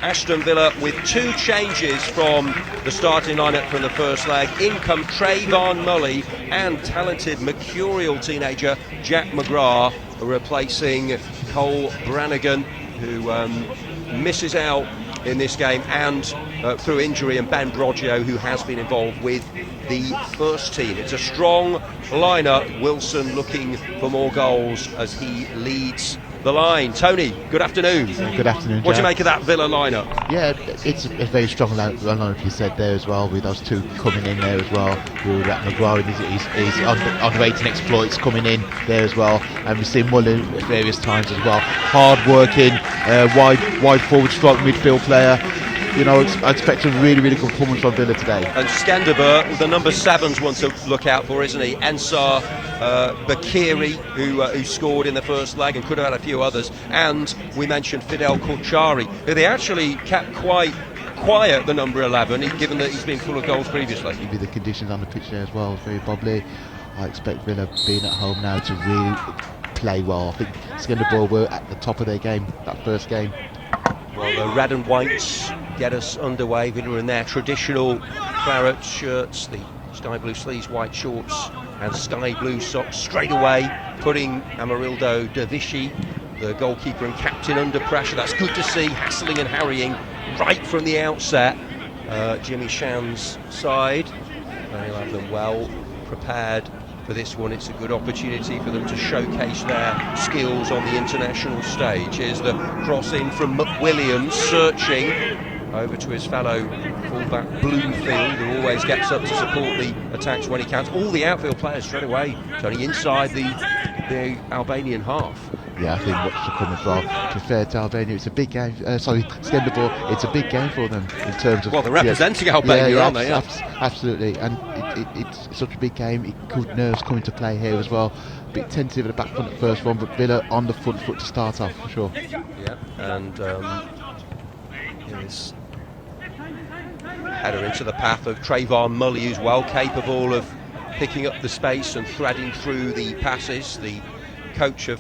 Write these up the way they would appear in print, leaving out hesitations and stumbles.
Aston Villa with 2 changes from the starting lineup from the first leg. In come Trayvon Mully and talented mercurial teenager Jack McGrath, replacing Cole Brannigan, who misses out in this game and through injury, and Ben Broggio, who has been involved with the first team. It's a strong lineup. Wilson looking for more goals as he leads the line. Tony, good afternoon. Good afternoon, Jack. What do you make of that Villa lineup? Yeah, it's a very strong lineup, you said there as well, with those 2 coming in there as well. McGrath and his underrated exploits coming in there as well, and we've seen Muller at various times as well. Hard working, wide forward, strong midfield player. You know, I expect a really, really good performance from Villa today. And Skënderbeu, the number 7's one to look out for, isn't he? Ensar Bakiri, who scored in the first leg and could have had a few others. And we mentioned Fidel Kochari, who they actually kept quite quiet, the number 11, given that he's been full of goals previously. Maybe the conditions on the pitch there as well is very bubbly. I expect Villa being at home now to really play well. I think Skënderbeu were at the top of their game, that first game. Well, the red and whites get us underway. Villa in their traditional claret shirts, the sky blue sleeves, white shorts and sky blue socks, straight away putting Amarildo Dervishi, the goalkeeper and captain, under pressure. That's good to see, hassling and harrying right from the outset. Jimmy Shan's side, they'll have them well prepared for this one. It's a good opportunity for them to showcase their skills on the international stage. Here's the cross in from McWilliams, searching over to his fellow fullback Bloomfield, who always gets up to support the attacks when he can. All the outfield players straight away, Tony, inside the Albanian half. Yeah, I think what's to come as well. To be fair to Albania, it's a big game. Skënderbeu, it's a big game for them in terms of. Well, they're representing Albania, aren't they? Absolutely, and it's such a big game. Good nerves coming to play here as well. A bit tentative at the back front at the first one, but Villa on the front foot to start off for sure. Yeah, and here's header into the path of Trayvon Mully, who's well capable of picking up the space and threading through the passes. The coach of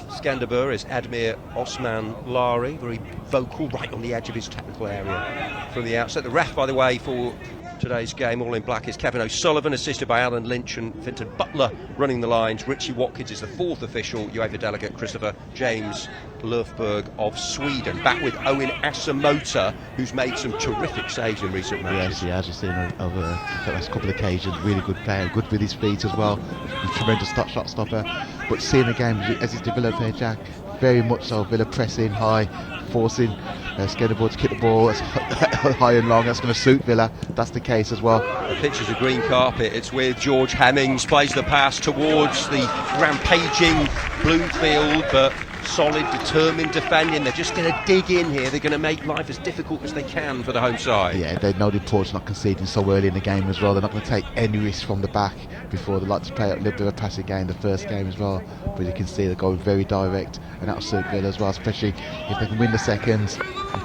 Skënderbeu is Admir Osman Lari, very vocal, right on the edge of his technical area from the outset. The ref, by the way, for today's game, all in black, is Kevin O'Sullivan, assisted by Alan Lynch and Finton Butler running the lines. Richie Watkins is the 4th official, UEFA delegate Christopher James Löfberg of Sweden. Back with Owen Asamoah, who's made some terrific saves in recent matches. Yes, he has. You've seen over the last couple of occasions. Really good player, good with his feet as well. He's a tremendous shot stopper. But seeing the game as it's developed here, Jack, very much so. Villa pressing high, forcing Skënderbeu to kick the ball as high and long. That's going to suit Villa. That's the case as well. The pitch is a green carpet. It's with George Hemmings, plays the pass towards the rampaging Bloomfield, but solid, determined defending. They're just going to dig in here. They're going to make life as difficult as they can for the home side. Yeah, they know the importance of not conceding so early in the game as well. They're not going to take any risks from the back before. They like to play a little bit of a passing game the first game as well. But you can see they're going very direct, and that'll suit Villa as well, especially if they can win the seconds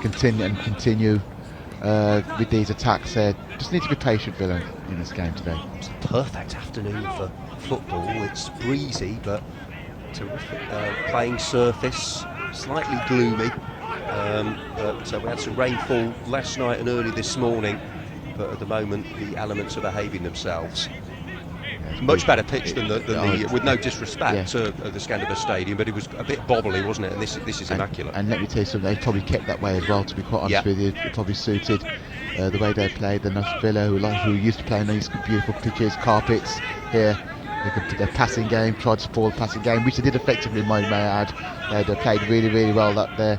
and continue with these attacks there. Just need to be patient, Villa, in this game today. It's a perfect afternoon for football. It's breezy, but terrific playing surface, slightly gloomy, but we had some rainfall last night and early this morning, but at the moment the elements are behaving themselves. Yeah, much better pitch than the with no disrespect to the Skënderbeu Stadium, but it was a bit bobbly, wasn't it? And this is immaculate. And let me tell you something, they probably kept that way as well, to be quite honest with you. It probably suited the way they played. The Villa, who used to play on these beautiful pitches, carpets here. Their passing game, tried to spoil the passing game, which they did effectively, may I add. They played really, really well up there.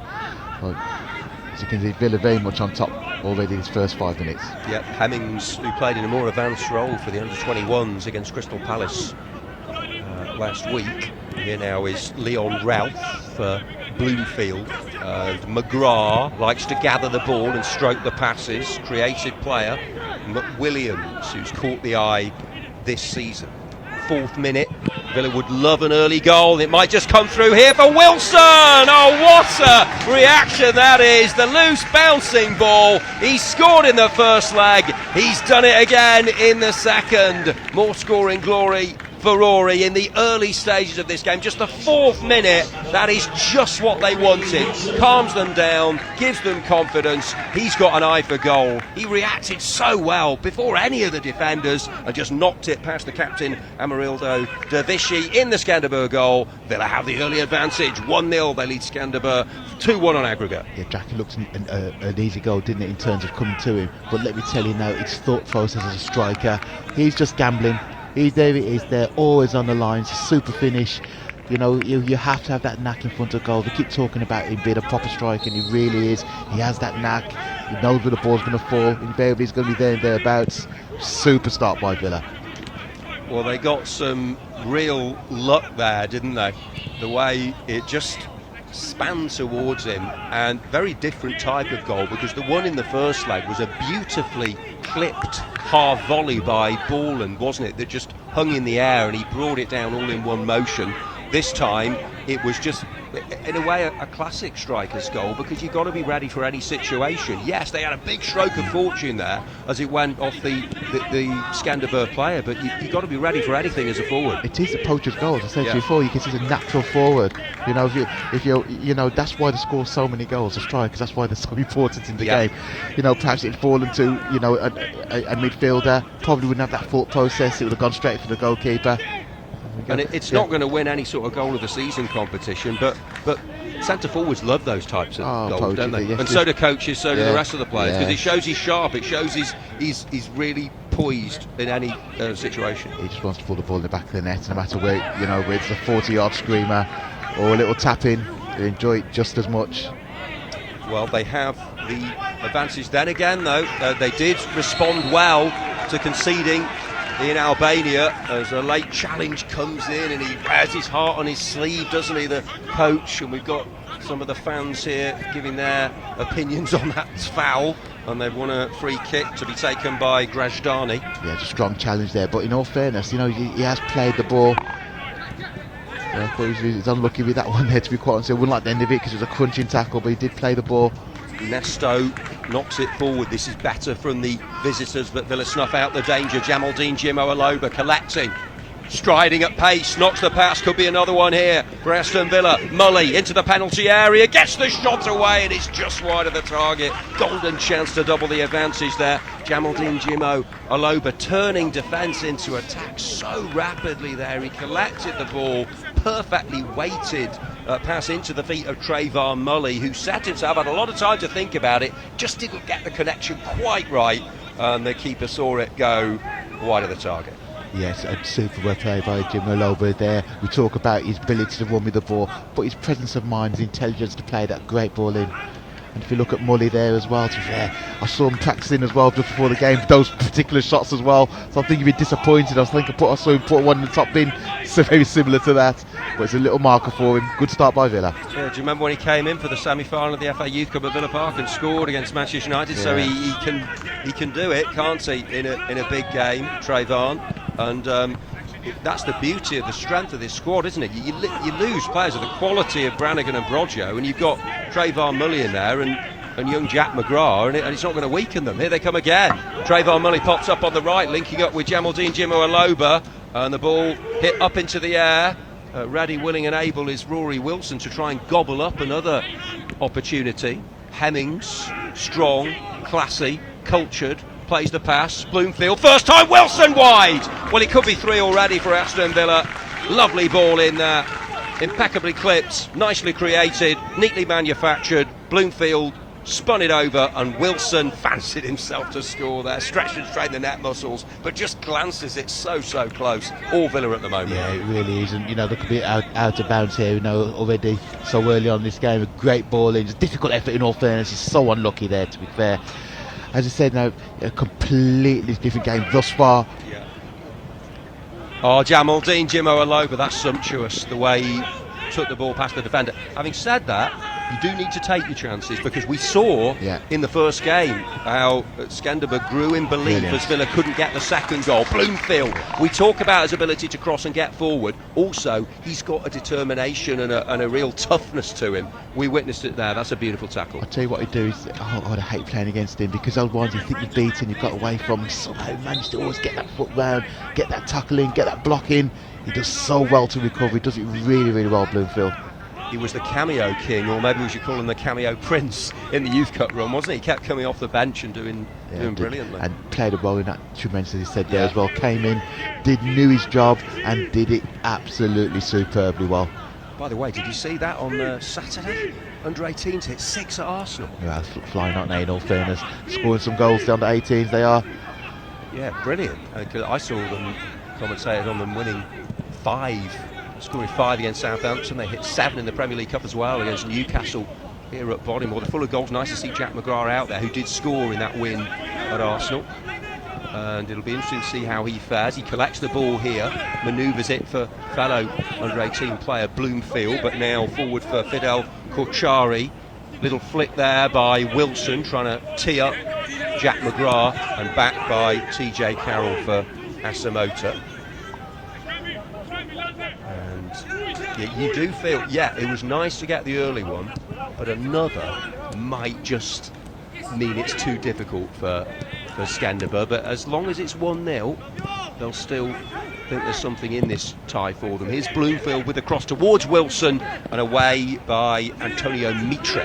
Well, as you can see, Villa very much on top already these first 5 minutes. Yeah, Hemmings, who played in a more advanced role for the under-21s against Crystal Palace last week. Here now is Leon Ralph for Bloomfield. McGrath likes to gather the ball and stroke the passes. Creative player. McWilliams, who's caught the eye this season. 4th minute, Villa would love an early goal. It might just come through here for Wilson. Oh, what a reaction that is. The loose bouncing ball. He scored in the first leg. He's done it again in the second. More scoring glory for Rory in the early stages of this game. Just the 4th minute, that is just what they wanted. Calms them down, gives them confidence. He's got an eye for goal. He reacted so well before any of the defenders and just knocked it past the captain, Amarildo Dervishi, in the Skënderbeu goal. Villa have the early advantage. 1-0, they lead Skënderbeu, 2-1 on aggregate. Yeah, Jackie looked an easy goal, didn't it, in terms of coming to him. But let me tell you now, it's thought process as a striker. He's just gambling. There it is, there, always on the lines, super finish. You know, you have to have that knack in front of goal. They keep talking about him being a proper striker, and he really is. He has that knack. He knows where the ball's going to fall. Invariably, he's going to be there and thereabouts. Super start by Villa. Well, they got some real luck there, didn't they? The way it just span towards him, and very different type of goal, because the one in the first leg was a beautifully clipped half volley by Borland, wasn't it, that just hung in the air and he brought it down all in one motion. This time it was just, in a way, a classic striker's goal, because you've got to be ready for any situation. Yes, they had a big stroke of fortune there as it went off the Skënderbeu player, but you've got to be ready for anything as a forward. It is a poacher's goal, as I said to you before. You can see the natural forward. You know, if you're, you know, that's why they score so many goals, the strikers. That's why they're so important in the game. You know, perhaps it's fallen to, you know, a midfielder. Probably wouldn't have that thought process. It would have gone straight for the goalkeeper. And it's not going to win any sort of goal of the season competition, but centre forwards love those types of goals, don't they? Yes, and so do coaches, so do the rest of the players, because it shows he's sharp. It shows he's really poised in any situation. He just wants to pull the ball in the back of the net, no matter where, you know, whether it's a 40-yard screamer or a little tap in. They enjoy it just as much. Well, they have the advantage then again, though. They did respond well to conceding in Albania as a late challenge comes in, and he wears his heart on his sleeve, doesn't he, the coach? And we've got some of the fans here giving their opinions on that foul, and they've won a free kick to be taken by Grajdani. Yeah, it's a strong challenge there, but in all fairness, you know, he has played the ball. I thought he was unlucky with that one there, to be quite honest. I wouldn't like the end of it because it was a crunching tackle, but he did play the ball. Nesto knocks it forward. This is better from the visitors, but Villa snuff out the danger. Jamaldine Jimo Aloba collecting, striding at pace, knocks the pass. Could be another one here for Aston Villa. Mully into the penalty area, gets the shot away, and it's just wide of the target. Golden chance to double the advantage there. Jamaldine Jimo Aloba turning defence into attack so rapidly there. He collected the ball, perfectly weighted pass into the feet of Trayvon Mully, who set himself, had a lot of time to think about it, just didn't get the connection quite right, and the keeper saw it go wide of the target. Yes, a super well played by Jim Aloba there. We talk about his ability to run with the ball, but his presence of mind, his intelligence to play that great ball in. And if you look at Mully there as well, I saw him practicing as well just before the game, those particular shots as well. So I think he'd be disappointed. I saw him put one in the top bin, so very similar to that. But it's a little marker for him. Good start by Villa. Yeah, do you remember when he came in for the semi-final of the FA Youth Cup at Villa Park and scored against Manchester United? Yeah. So he can do it, can't he? In a big game, Trayvon, and. That's the beauty of the strength of this squad, isn't it? You lose players of the quality of Brannigan and Broggio, and you've got Trayvon Mully in there and young Jack McGrath, and it's not going to weaken them. Here they come again. Trayvon Mully pops up on the right, linking up with Jamaldine Jimo Aloba, and the ball hit up into the air. Ready, willing and able is Rory Wilson to try and gobble up another opportunity. Hemmings, strong, classy, cultured, plays the pass. Bloomfield, first time, Wilson wide. Well, it could be 3 already for Aston Villa. Lovely ball in there, impeccably clipped, nicely created, neatly manufactured. Bloomfield spun it over, and Wilson fancied himself to score there, stretched and strained the net muscles, but just glances it so close. All Villa at the moment. Yeah, it really is, and you know, they could be out of bounds here, you know, already so early on in this game. A great ball in, just difficult effort in all fairness. He's so unlucky there, to be fair. As I said, now a completely different game thus far. Yeah. Oh, Jamaldine Jimo Aloba, that's sumptuous, the way he took the ball past the defender. Having said that, you do need to take your chances, because we saw in the first game how Skënderbeu grew in belief as Villa couldn't get the second goal. Bloomfield, we talk about his ability to cross and get forward. Also, he's got a determination and a real toughness to him. We witnessed it there. That's a beautiful tackle. I'll tell you what he'd do is, I hate playing against him, because otherwise you think you're beaten, you've got away from him. Somehow he managed to always get that foot round, get that tackle in, get that block in. he does so well to recover. He does it really, really well, Bloomfield. He was the cameo king, or maybe we should call him the cameo prince in the Youth Cup run, wasn't he? He kept coming off the bench and doing brilliantly. And played a role in that tremendously, he said there as well. Came in, knew his job, and did it absolutely superbly well. By the way, did you see that on Saturday? Under 18s hit 6 at Arsenal. Yeah, flying out, in all fairness. Scoring some goals, the under 18s, they are. Yeah, brilliant. I saw them, commentated on them winning 5, scoring 5 against Southampton. They hit 7 in the Premier League Cup as well against Newcastle here at Bodymoor. They're full of goals. Nice to see Jack McGrath out there, who did score in that win at Arsenal. And it'll be interesting to see how he fares. He collects the ball here, manoeuvres it for fellow under-18 player Bloomfield, but now forward for Fidel Kochari. Little flick there by Wilson, trying to tee up Jack McGrath, and back by TJ Carroll for Asamoah. And you do feel, it was nice to get the early one, but another might just mean it's too difficult for Skënderbeu. But as long as it's 1-0, they'll still think there's something in this tie for them. Here's Bloomfield with a cross towards Wilson, and away by Antonio Mitre.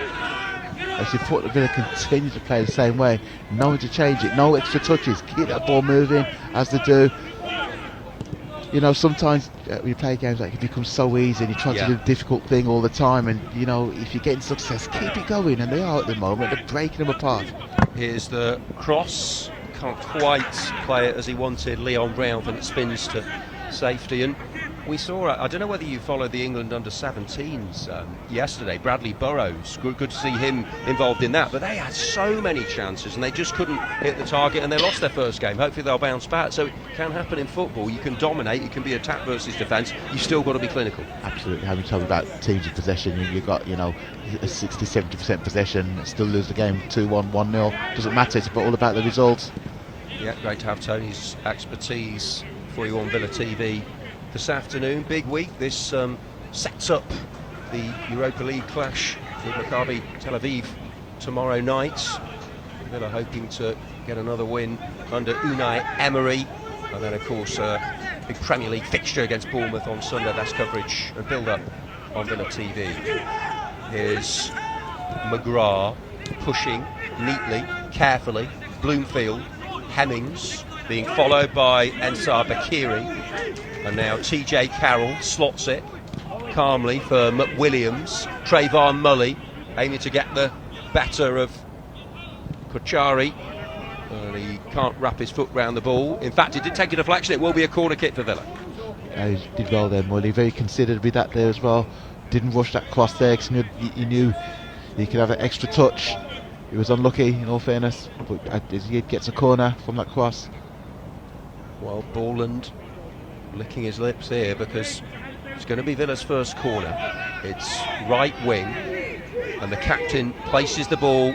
As if Villa continue to play the same way, no one to change it, no extra touches, keep that ball moving as they do. You know, sometimes when you play games like it becomes so easy and you try to do a difficult thing all the time, and you know, if you're getting success, keep it going, and they are at the moment. They're breaking them apart. Here's the cross, can't quite play it as he wanted, Leon Routh, and it spins to safety. And we saw, I don't know whether you followed the England under-17s yesterday, Bradley Burrows, good to see him involved in that, but they had so many chances and they just couldn't hit the target, and they lost their first game. Hopefully they'll bounce back. So it can happen in football. You can dominate, it can be attack versus defence, you've still got to be clinical. Absolutely. Having talked about teams of possession, you've got, you know, a 60-70% possession, still lose the game 2-1, 1-0, doesn't matter, it's all about the results. Yeah, great to have Tony's expertise for you on Villa TV this afternoon. Big week. This sets up the Europa League clash with Maccabi Tel Aviv tomorrow night. Villa hoping to get another win under Unai Emery, and then of course a big Premier League fixture against Bournemouth on Sunday. That's coverage and build up on Villa TV. Here's McGrath pushing neatly, carefully. Bloomfield, Hemmings being followed by Ensar Bakiri, and now TJ Carroll slots it calmly for McWilliams. Trayvon Mully aiming to get the better of Kochari, and he can't wrap his foot round the ball. In fact, he did take a deflection. It will be a corner kick for Villa. He did well there, Mully, very considered with that there as well. Didn't rush that cross there because he knew he could have an extra touch. He was unlucky, in all fairness, but he gets a corner from that cross. Well, Borland licking his lips here because it's going to be Villa's first corner. It's right wing, and the captain places the ball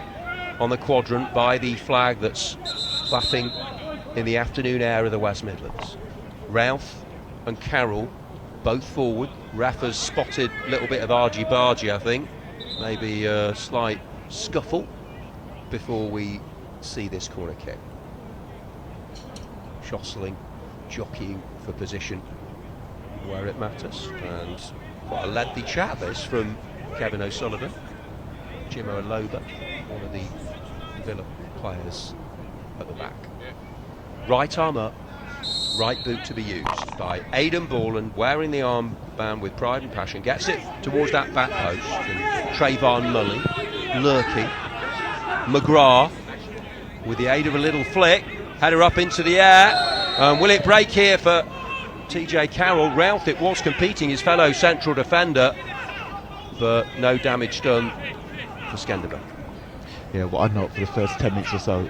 on the quadrant by the flag that's flapping in the afternoon air of the West Midlands. Routh and Carroll both forward. Rafa's spotted a little bit of argy-bargy, I think. Maybe a slight scuffle before we see this corner kick. Jostling, jockeying for position where it matters, and quite a lengthy chat this from Kevin O'Sullivan. Jimo Aloba, one of the Villa players at the back. Right arm up, right boot to be used by Aidan Borland, wearing the armband with pride and passion, gets it towards that back post, and Trayvon Mully lurking. McGrath with the aid of a little flick, header up into the air, and will it break here for TJ Carroll? Routh, it was competing his fellow central defender, but no damage done for Skënderbeu. Yeah, what I note for the first 10 minutes or so,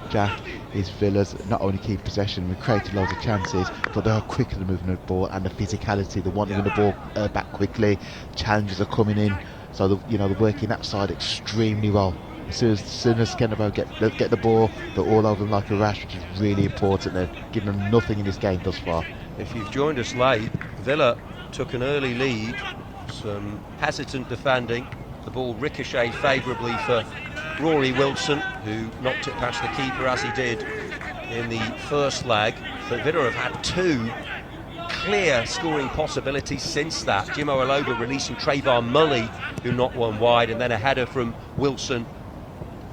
Jack, is Villa's not only keep possession, we created loads of chances, but they are quick at the movement of the ball and the physicality. They want to win the ball back quickly. Challenges are coming in, so they're working that side extremely well. As soon as Skënderbeu get the ball, they're all over them like a rash, which is really important. They're giving them nothing in this game thus far. If you've joined us late, Villa took an early lead, some hesitant defending. The ball ricocheted favourably for Rory Wilson, who knocked it past the keeper as he did in the first leg. But Villa have had two clear scoring possibilities since that. Jimo Aloba releasing Trayvon Mully, who knocked one wide, and then a header from Wilson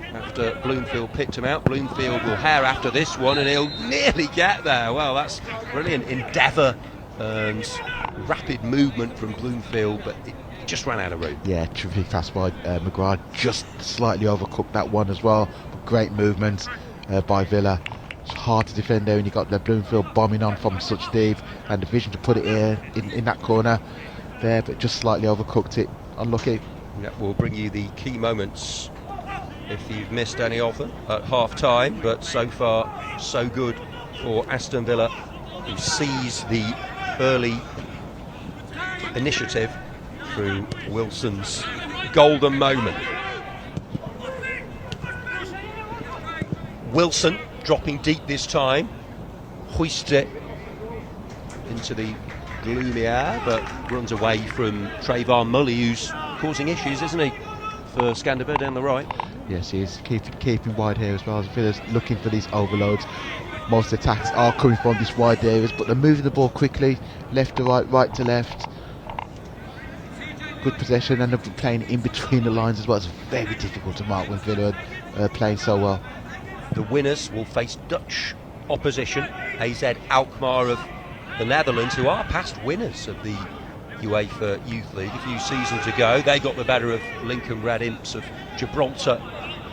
after Bloomfield picked him out. Bloomfield will hair after this one, and he'll nearly get there. Well, that's brilliant endeavour and rapid movement from Bloomfield, but it just ran out of room. Yeah, terrific fast by McGrath, just slightly overcooked that one as well. But great movement by Villa. It's hard to defend there when you got the Bloomfield bombing on from such deep, and the vision to put it in that corner there, but just slightly overcooked it. Unlucky. That will bring you the key moments if you've missed any of them at half time, but so far so good for Aston Villa, who seize the early initiative through Wilson's golden moment. Wilson dropping deep this time, hoists it into the gloomy air, but runs away from Trayvon Mully, who's causing issues, isn't he, for Skënderbeu down the right? Yes, he is keeping wide here as well. As Villa's looking for these overloads. Most attacks are coming from these wide areas, but they're moving the ball quickly, left to right, right to left. Good possession, and they're playing in between the lines as well. It's very difficult to mark when Villa are playing so well. The winners will face Dutch opposition, AZ Alkmaar of the Netherlands, who are past winners of the UEFA Youth League a few seasons ago. They got the better of Lincoln Red Imps of Gibraltar,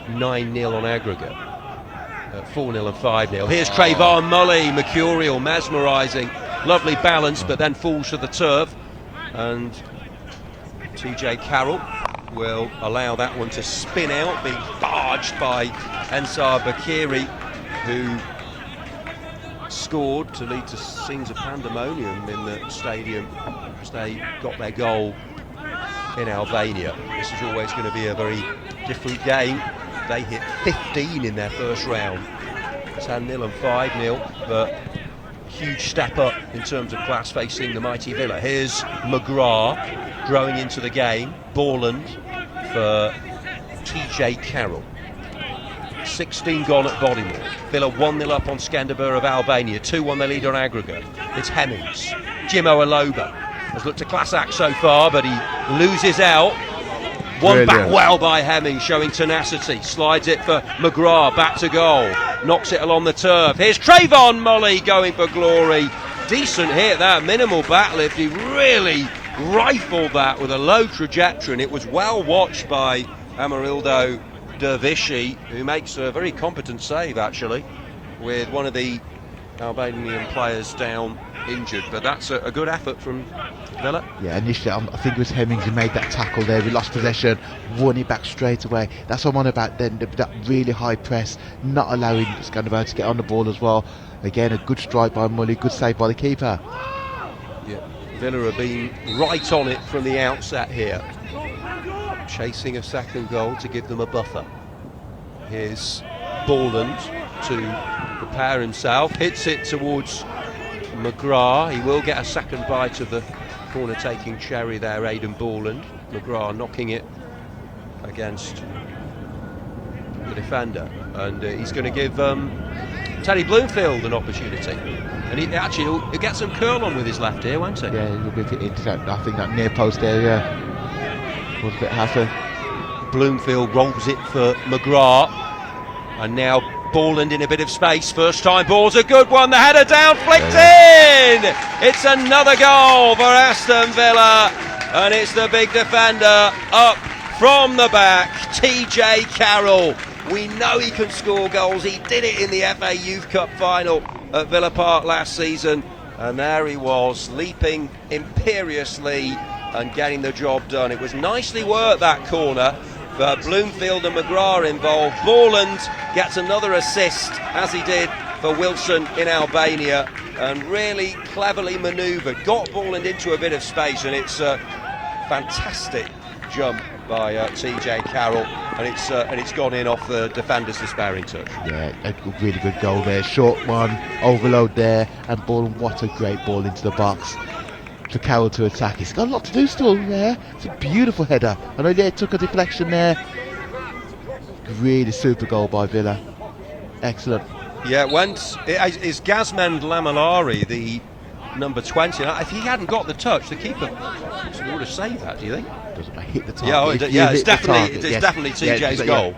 9-0 on aggregate, 4-0 and 5-0. Here's Trayvon Mully, mercurial, mesmerising, lovely balance, but then falls to the turf, and TJ Carroll will allow that one to spin out, being barged by Ensar Bakiri, who scored to lead to scenes of pandemonium in the stadium as they got their goal in Albania. This is always going to be a very different game. They hit 15 in their first round, 10-0 and 5-0, but huge step up in terms of class facing the mighty Villa. Here's McGrath growing into the game, Borland for TJ Carroll. 16 gone at Bodymore. Villa 1-0 up on Skënderbeu of Albania, 2-1 they lead on aggregate. It's Hemmings. Jimo Aloba has looked a class act so far, but he loses out. One back well by Hemmings, showing tenacity. Slides it for McGrath, back to goal. Knocks it along the turf. Here's Trayvon Mully going for glory. Decent hit, that minimal back lift. He really rifled that with a low trajectory, and it was well watched by Amarildo Dervishi, who makes a very competent save actually, with one of the Albanian players down injured, but that's a good effort from Villa. Yeah, initially I think it was Hemmings who made that tackle there. We lost possession, won it back straight away. That's what I'm on about then, that really high press, not allowing Skënderbeu to get on the ball as well. Again, a good strike by Mully, good save by the keeper. Yeah, Villa have been right on it from the outset here, chasing a second goal to give them a buffer. Here's Borland to prepare himself, hits it towards McGrath. He will get a second bite of the corner taking cherry there, Aidan Borland. McGrath knocking it against the defender, and he's going to give Teddy Bloomfield an opportunity, and he'll get some curl on with his left here, won't he? Yeah, he'll be into that, I think that near post area was a bit happy. Bloomfield rolls it for McGrath, and now Borland in a bit of space. First time ball's a good one. The header down, flicked in. It's another goal for Aston Villa, and it's the big defender up from the back, TJ Carroll. We know he can score goals. He did it in the FA Youth Cup final at Villa Park last season, and there he was, leaping imperiously and getting the job done. It was nicely worked, that corner, but Bloomfield and McGrath involved. Borland gets another assist, as he did for Wilson in Albania, and really cleverly manoeuvred, got Borland into a bit of space, and it's a fantastic jump by TJ Carroll, and it's gone in off the defender's despairing touch. Yeah, a really good goal there, short one, overload there, and Borland, what a great ball into the box for Carroll to attack. He's got a lot to do still there. It's a beautiful header. I know they took a deflection there. Really super goal by Villa. Excellent. Yeah, it went. It's Gazmend Lamalari, the number 20. If he hadn't got the touch, the keeper would have saved that, do you think? Doesn't hit the target. It's definitely TJ's goal.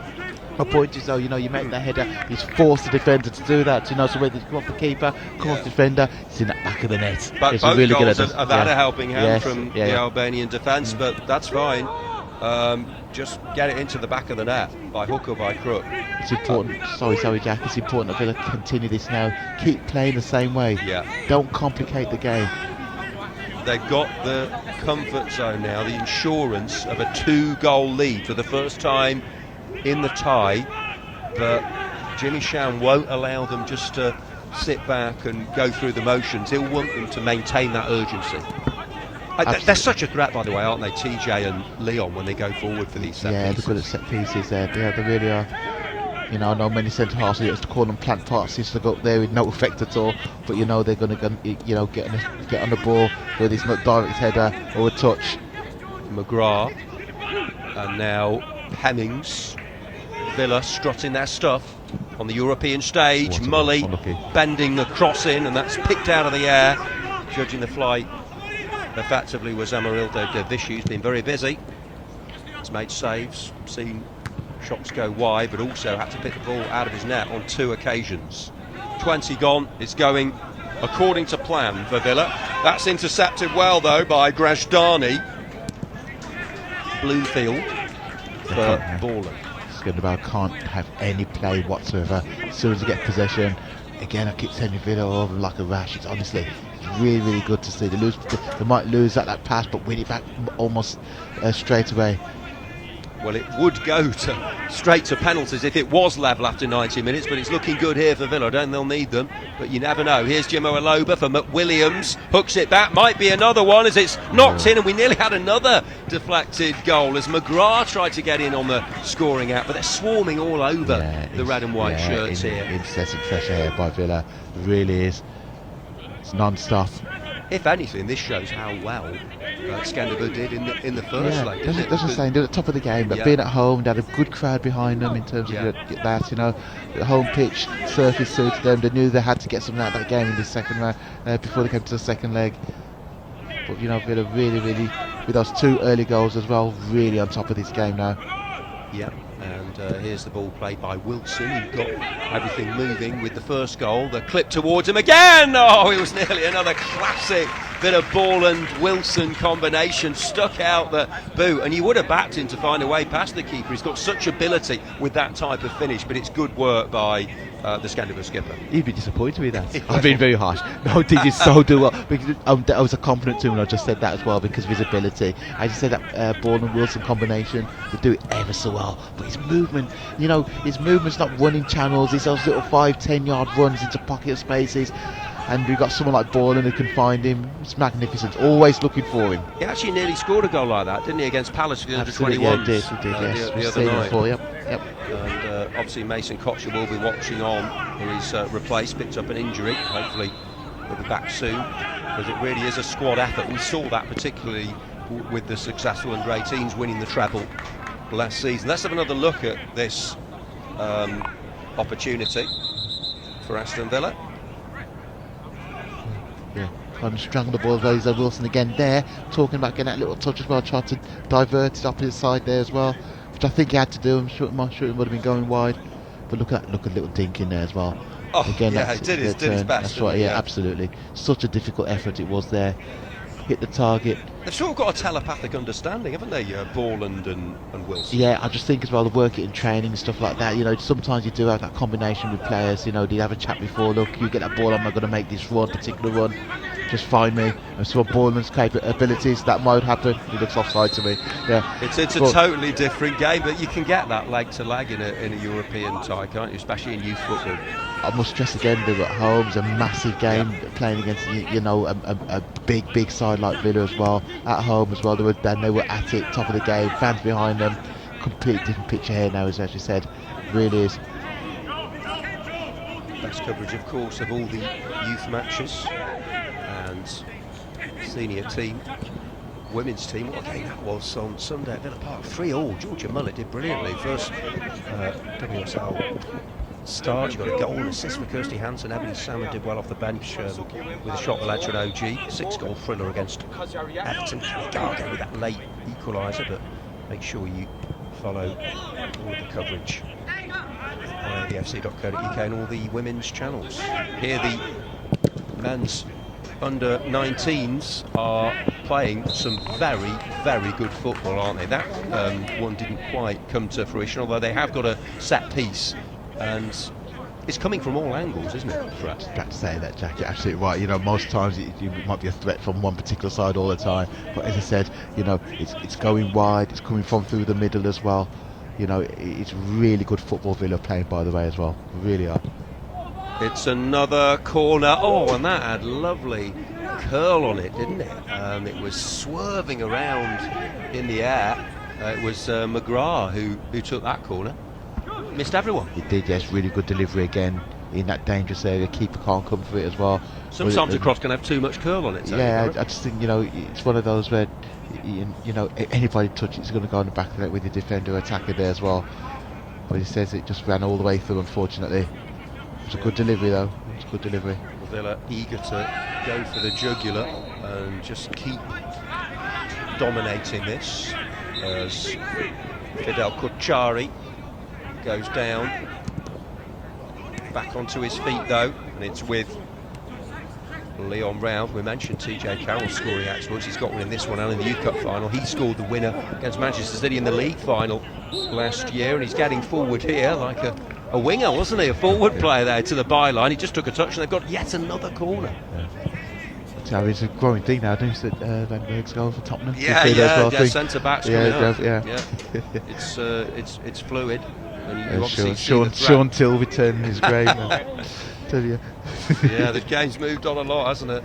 My point is though, you make that header, he's forced the defender to do that, so whether it's come off the keeper, come off the defender, it's in the back of the net. But it's both really goals good have had a helping hand from the Albanian defence, but that's fine. Just get it into the back of the net, by hook or by crook. It's important, sorry Jack, it's important that Villa continue this now, keep playing the same way, don't complicate the game. They've got the comfort zone now, the insurance of a 2-goal lead for the first time in the tie, but Jimmy Sham won't allow them just to sit back and go through the motions. He'll want them to maintain that urgency. They're such a threat, by the way, aren't they, TJ and Leon, when they go forward for these set pieces? Yeah, they're good at set pieces there. They really are. I know many centre halves used to call them plant passes to go up there with no effect at all, but they're going to get on the ball, whether it's not direct header or a touch. McGrath and now Hemmings. Villa strutting their stuff on the European stage. Mully bending the cross in, and that's picked out of the air. Judging the flight effectively was Amarildo de Vichy, who's been very busy. He's made saves, seen shots go wide, but also had to pick the ball out of his net on 2 occasions. 20 gone, it's going according to plan for Villa. That's intercepted well though by Grajdani. Bloomfield for Borland. Skënderbeu can't have any play whatsoever. As soon as they get possession, again I keep sending Villa over like a rash. It's honestly really, really good to see. They might lose that pass, but win it back almost straight away. Well, it would go straight to penalties if it was level after 90 minutes, but it's looking good here for Villa. I don't think they'll need them, but you never know. Here's Jimo Aloba for McWilliams, hooks it back, might be another one as it's knocked in, and we nearly had another deflected goal as McGrath tried to get in on the scoring out, but they're swarming all over the red and white shirts here. Incessant fresh air by Villa, it really is. It's non-stop. If anything, this shows how well Skënderbeu did in the first leg. That's what I'm saying, they're at the top of the game, but being at home, they had a good crowd behind them in terms of that, the home pitch surface suited them. They knew they had to get something out of that game in the second round before they came to the second leg. But Villa really, really, with those 2 early goals as well, really on top of this game now. Yeah. And here's the ball played by Wilson, who got everything moving with the first goal. The clip towards him again. Oh, it was nearly another classic bit of Borland-Wilson combination. Stuck out the boot, and you would have backed him to find a way past the keeper. He's got such ability with that type of finish, but it's good work by the Skënderbeu skipper. He'd be disappointed with that. I've been very harsh. No, he did so do well. Because I was a compliment to him, and I just said that as well because of his ability. I just said that Borland-Wilson combination would do it ever so well, but his movement, his movement's not running channels. It's those little 5-10 yard runs into pocket spaces. And we've got someone like Borland who can find him. It's magnificent, always looking for him. He actually nearly scored a goal like that, didn't he, against Palace for the under-21s? Yeah, he did, yes. The other night. Before, yep. And obviously Mason Kocher will be watching on, who is replaced, picked up an injury. Hopefully he'll be back soon, because it really is a squad effort. We saw that particularly with the successful under-18s winning the treble last season. Let's have another look at this opportunity for Aston Villa. Trying to strangle the ball. Wilson again there, talking about getting that little touch as well, tried to divert it up his side there as well, which I think he had to do. I'm sure it would have been going wide, but look at little dink in there as well. Oh, again, he did his best. That's right, absolutely. Such a difficult effort it was there. Hit the target. They've sort of got a telepathic understanding, haven't they, Borland and Wilson? Yeah, I just think as well, they work it in training and stuff like that. Sometimes you do have that combination with players. You have a chat before. Look, you get that ball, I'm not going to make this particular run. Just find me. And so Borland's capabilities, that might happen. He looks offside to me. Yeah, it's a totally different game, but you can get that leg to leg in a European tie, can't you? Especially in youth football. I must stress again, they were at home. It's a massive game playing against a big side like Villa as well. At home as well, they were at it, top of the game, fans behind them. Completely different picture here now, as you said. Really is. Best coverage, of course, of all the youth matches. And senior team, women's team, what a game that was on Sunday at Villa Park. 3-3. Georgia Mullet did brilliantly. First WSL start. You've got a goal and assist for Kirsty Hansen. Ebony Salmon did well off the bench with a shot that led to an OG. 6-goal thriller against Everton. Go with that late equaliser, but make sure you follow all of the coverage on thefc.co.uk and all the women's channels. Here the men's under 19s are playing some very, very good football, aren't they? That one didn't quite come to fruition, although they have got a set piece, and it's coming from all angles, isn't it, Fred? Got to say that, Jack, you're absolutely right. You know, most times it might be a threat from one particular side all the time, but as I said, you know, it's going wide, it's coming from through the middle as well. You know, it's really good football Villa playing, by the way, as well. Really are. It's another corner. Oh, and that had lovely curl on it, didn't it? It was swerving around in the air. It was McGrath who took that corner. Missed everyone. He did, yes. Really good delivery again in that dangerous area. Keeper can't come for it as well. Sometimes a cross can have too much curl on it. Yeah, I just think, you know, it's one of those where, you know, anybody touch it's going to go on the back of it with the defender attacker there as well. But he says it just ran all the way through, unfortunately. It was a good delivery, though. It was a good delivery. Villa eager to go for the jugular and just keep dominating this as Fidel Kuchari goes down. Back onto his feet, though, and it's with Leon Round. We mentioned TJ Carroll scoring exploits. He's got one in this one and in the Youth Cup final. He scored the winner against Manchester City in the league final last year, and he's getting forward here like a winger, wasn't he? A forward player there to the byline. He just took a touch and they've got yet another corner. So it's a growing thing now, don't you? Van Berg's goal for Tottenham. Centre backs coming up. It's fluid. And Sean Tilverton is great. Tell you. Yeah, the game's moved on a lot, hasn't it?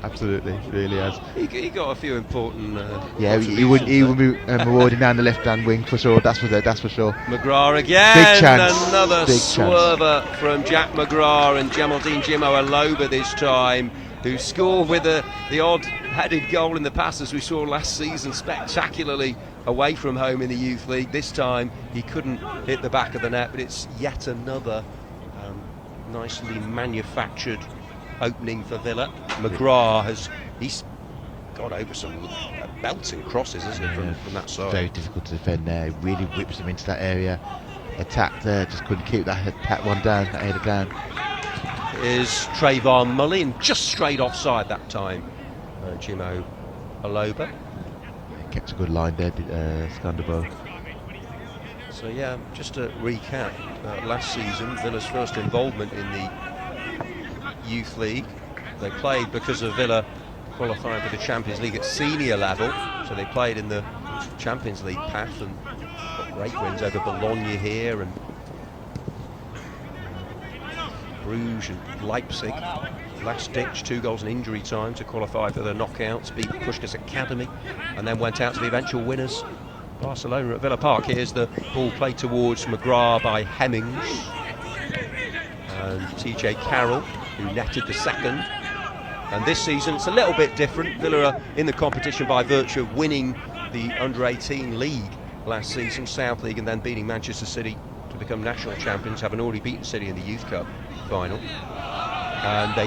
Absolutely, really has. He got a few important. He would be marauding down the left-hand wing for sure. That's for sure. McGrath again. Big chance. Another Big swerver from Jack McGrath and Jamaldine Jimo Aloba this time, who scored with the odd headed goal in the past, as we saw last season, spectacularly away from home in the Youth League. This time he couldn't hit the back of the net, but it's yet another nicely manufactured opening for Villa. McGrath he's got over some belting crosses, isn't he, from that side? Very difficult to defend there. Really whips them into that area. Attack there, just couldn't keep that one down, that header down. Is Trayvon Mullin just straight offside that time? Jimo Aloba kept a good line there, Skënderbeu. So yeah, just to recap, last season Villa's first involvement in the Youth League. They played because of Villa qualifying for the Champions League at senior level, so they played in the Champions League path and got great wins over Bologna here and Bruges and Leipzig. Last ditch, 2 goals in injury time to qualify for the knockouts, beat Puskás Academy, and then went out to the eventual winners, Barcelona at Villa Park. Here's the ball played towards McGrath by Hemmings, and TJ Carroll, who netted the second. And this season it's a little bit different. Villa are in the competition by virtue of winning the under-18 league last season, South League, and then beating Manchester City to become national champions, having already beaten City in the Youth Cup final. And they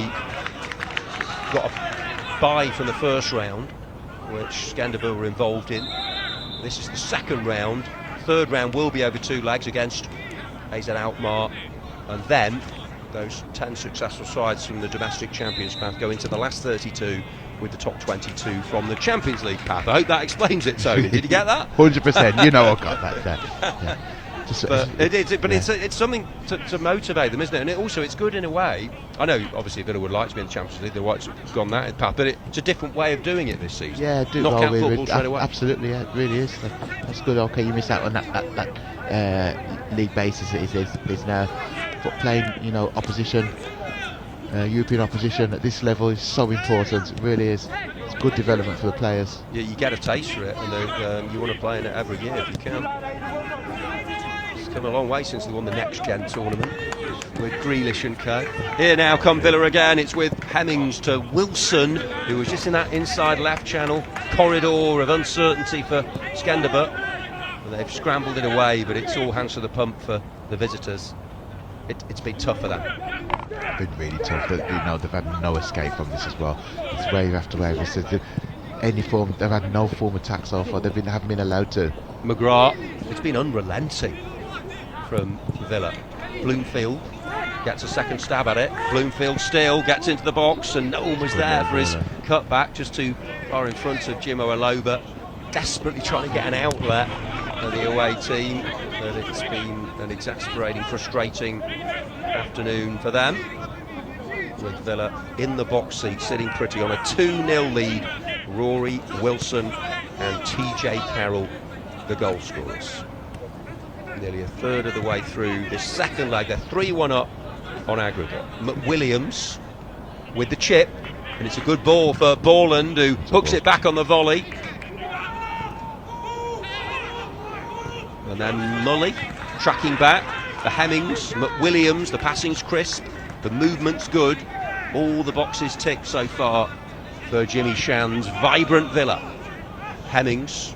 got a bye from the first round, which Skënderbeu were involved in. This is the second round. Third round will be over 2 legs against AZ Alkmaar, and then those 10 successful sides from the domestic champions path go into the last 32 with the top 22 from the Champions League path. I hope that explains it, Tony. Did you get that? 100%. You know I got that there. Yeah. It's something to motivate them, isn't it? And it's good in a way. I know, obviously, Villa would like to be in the Champions League. They've gone that path, but it's a different way of doing it this season. Yeah, knockout football straight away. Absolutely, yeah, it really is. That's good. Okay, you miss out on that league basis. It is now, but playing, opposition, European opposition at this level is so important. It really is. It's good development for the players. Yeah, you get a taste for it, and you want to play in it every year if you can. Come a long way since they won the Next Gen tournament with Grealish and co. Here now come Villa again. It's with Hemmings to Wilson, who was just in that inside left channel corridor of uncertainty for Skënderbeu. And they've scrambled it away, but it's all hands to the pump for the visitors. it's been tough for them. It's been really tough. They've had no escape from this as well. It's wave after wave. They've had no form of attack so far. Haven't been allowed to. McGrath, it's been unrelenting from Villa. Bloomfield gets a second stab at it. Bloomfield still gets into the box, and no one was there for his cutback, just too far in front of Jimo Aloba, desperately trying to get an outlet for the away team. But it's been an exasperating, frustrating afternoon for them, with Villa in the box seat, sitting pretty on a 2-0 lead. Rory Wilson and TJ Carroll, the goal scorers. Nearly a third of the way through this second leg. They're 3-1 up on aggregate. McWilliams with the chip, and it's a good ball for Borland, who hooks it back on the volley. And then Mully tracking back. The Hemmings, McWilliams, the passing's crisp, the movement's good. All the boxes ticked so far for Jimmy Shand's vibrant Villa. Hemmings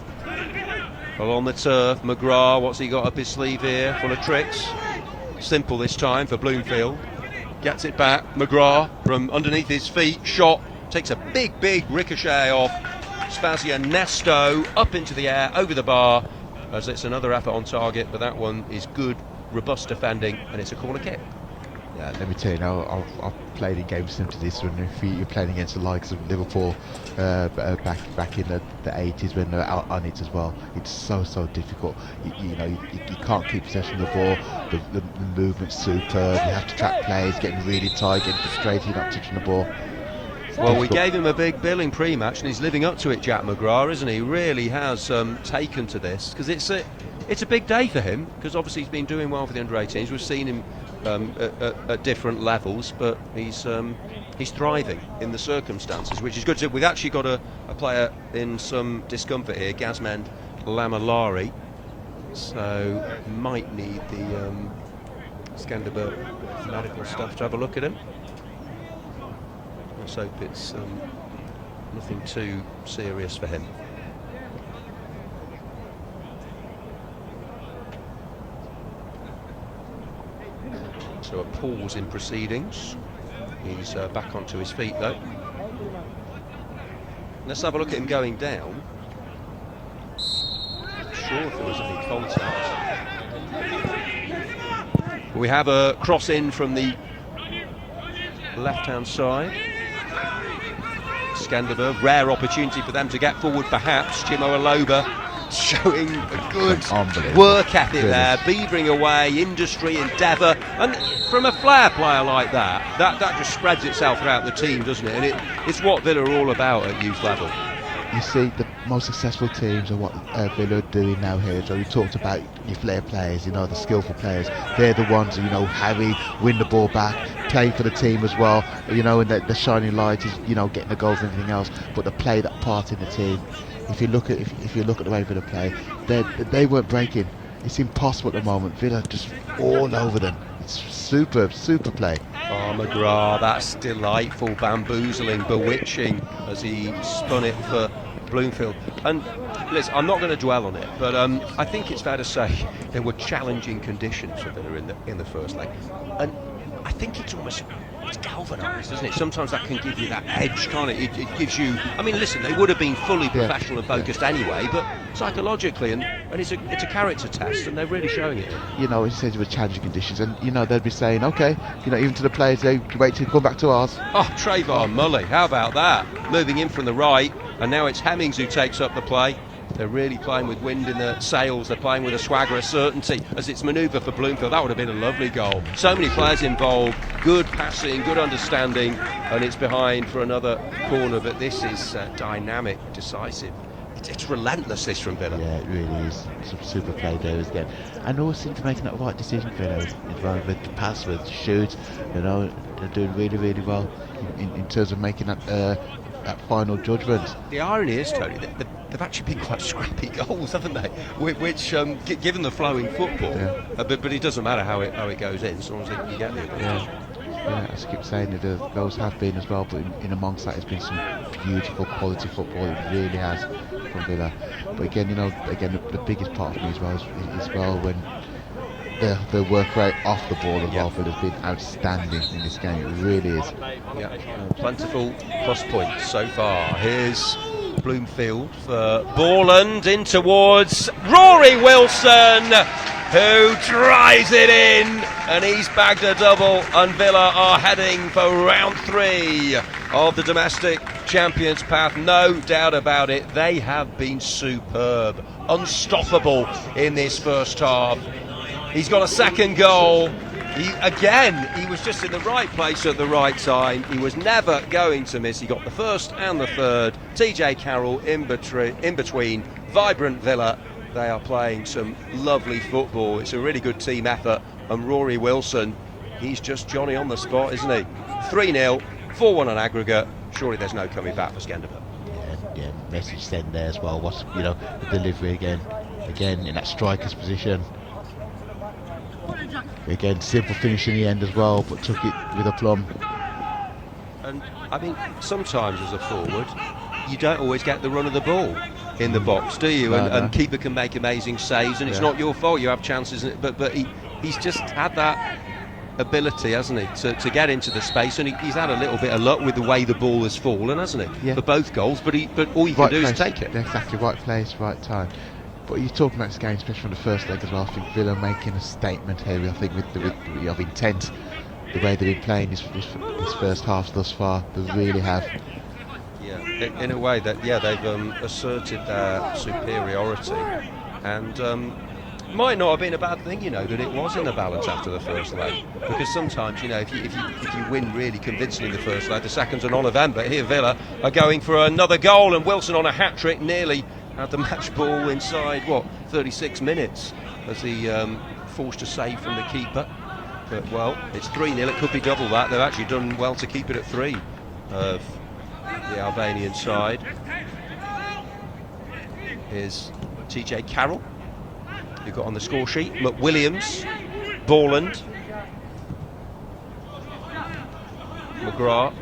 along the turf. McGrath, what's he got up his sleeve here? Full of tricks. Simple this time for Bloomfield. Gets it back. McGrath from underneath his feet. Shot. Takes a big ricochet off Spazia Nesto up into the air, over the bar, as it's another effort on target, but that one is good, robust defending, and it's a corner kick. Yeah, let me tell you now, I've played in games similar to this one. If you're playing against the likes of Liverpool back in the 80s when they're out on it as well, it's so difficult. You can't keep possession of the ball. The movement's superb. You have to track plays, getting really tight, getting frustrated, you're not touching the ball. Well, we gave him a big billing pre-match, and he's living up to it, Jack McGrath, isn't he? He really has taken to this, because it's a big day for him, because obviously he's been doing well for the under-18s. We've seen him at different levels, but he's thriving in the circumstances, which is good. So we've actually got a player in some discomfort here, Gazmend Lamalari, so might need the Skënderbeu medical staff to have a look at him. Let's hope it's nothing too serious for him. So a pause in proceedings. He's back onto his feet though. Let's have a look at him going down. Not sure if there was any contact. We have a cross in from the left-hand side. Skënderbeu, rare opportunity for them to get forward perhaps. Jimo Aloba showing a good work ethic there, beavering away, industry, endeavour, and from a flair player like that just spreads itself throughout the team, doesn't it? And it's what Villa are all about at youth level. You see, the most successful teams are what Villa are doing now here. So you talked about your flair players, the skillful players. They're the ones who, harry, win the ball back, play for the team as well. And the shining light is, getting the goals and everything else. But they play that part in the team. If you look at the way Villa play, they weren't breaking. It's impossible at the moment. Villa just all over them. It's super play. Oh, McGrath, that's delightful, bamboozling, bewitching as he spun it for Bloomfield. And listen, I'm not going to dwell on it, but I think it's fair to say there were challenging conditions for Villa in the first leg, and I think it's galvanised, isn't it? Sometimes that can give you that edge, can't it? It gives you. I mean, listen, they would have been fully professional and focused anyway, but psychologically, and it's a character test, and they're really showing it. It says with challenging conditions, and they'd be saying, okay, even to the players, they wait to come back to ours. Oh, Trayvon Mully, how about that? Moving in from the right, and now it's Hemmings who takes up the play. They're really playing with wind in the sails. They're playing with a swagger, a certainty as it's manoeuvre for Bloomfield. That would have been a lovely goal. So many players involved, good passing, good understanding, and it's behind for another corner. But this is dynamic, decisive. It's relentless, this from Villa. Yeah, it really is. Some super play there again. And always seem to making that right decision for Villa. With the pass, with the shoot, they're doing really well in terms of making that final judgment. The irony is, Tony, they've actually been quite scrappy goals, haven't they? Which, given the flowing football, but it doesn't matter how it goes in, as long as you get the advantage. Yeah, as I keep saying, those have been as well, but in amongst that, it's been some beautiful quality football. It really has from Villa. But again, the biggest part for me as well is when the work rate off the ball as well has been outstanding in this game. It really is. Yeah, plentiful plus points so far. Here's Bloomfield for Borland in towards Rory Wilson, who drives it in, and he's bagged a double, and Villa are heading for round 3 of the domestic champions path. No doubt about it, they have been superb, unstoppable in this first half. He's got a second goal. He was just in the right place at the right time. He was never going to miss. He got the first and the third. TJ Carroll in between. Vibrant Villa. They are playing some lovely football. It's a really good team effort. And Rory Wilson, he's just Johnny on the spot, isn't he? 3-0, 4-1 on aggregate. Surely there's no coming back for Skënderbeu. Yeah, message sent there as well. What's, you know, the delivery again in that striker's position. Again, simple finish in the end as well, but took it with aplomb. And I mean, sometimes as a forward, you don't always get the run of the ball in the box, do you? And keeper can make amazing saves, and it's not your fault. You have chances, but he's just had that ability, hasn't he, to get into the space, and he's had a little bit of luck with the way the ball has fallen, hasn't he? Yeah. For both goals, but all you can do is take it. Exactly, right place, right time. But you're talking about this game, especially from the first leg as well. I think Villa making a statement here. I think with of intent, the way they've been playing this first half thus far, they really have. Yeah, in a way that they've asserted their superiority, and might not have been a bad thing, you know, that it was in the balance after the first leg, because sometimes, you know, if you win really convincingly the first leg, the seconds are none of them. But here Villa are going for another goal, and Wilson on a hat-trick nearly had the match ball inside 36 minutes as he forced a save from the keeper. But well, it's 3-0, it could be double that. They've actually done well to keep it at 3 of the Albanian side. Here's TJ Carroll, who got on the score sheet. McWilliams, Borland, McGrath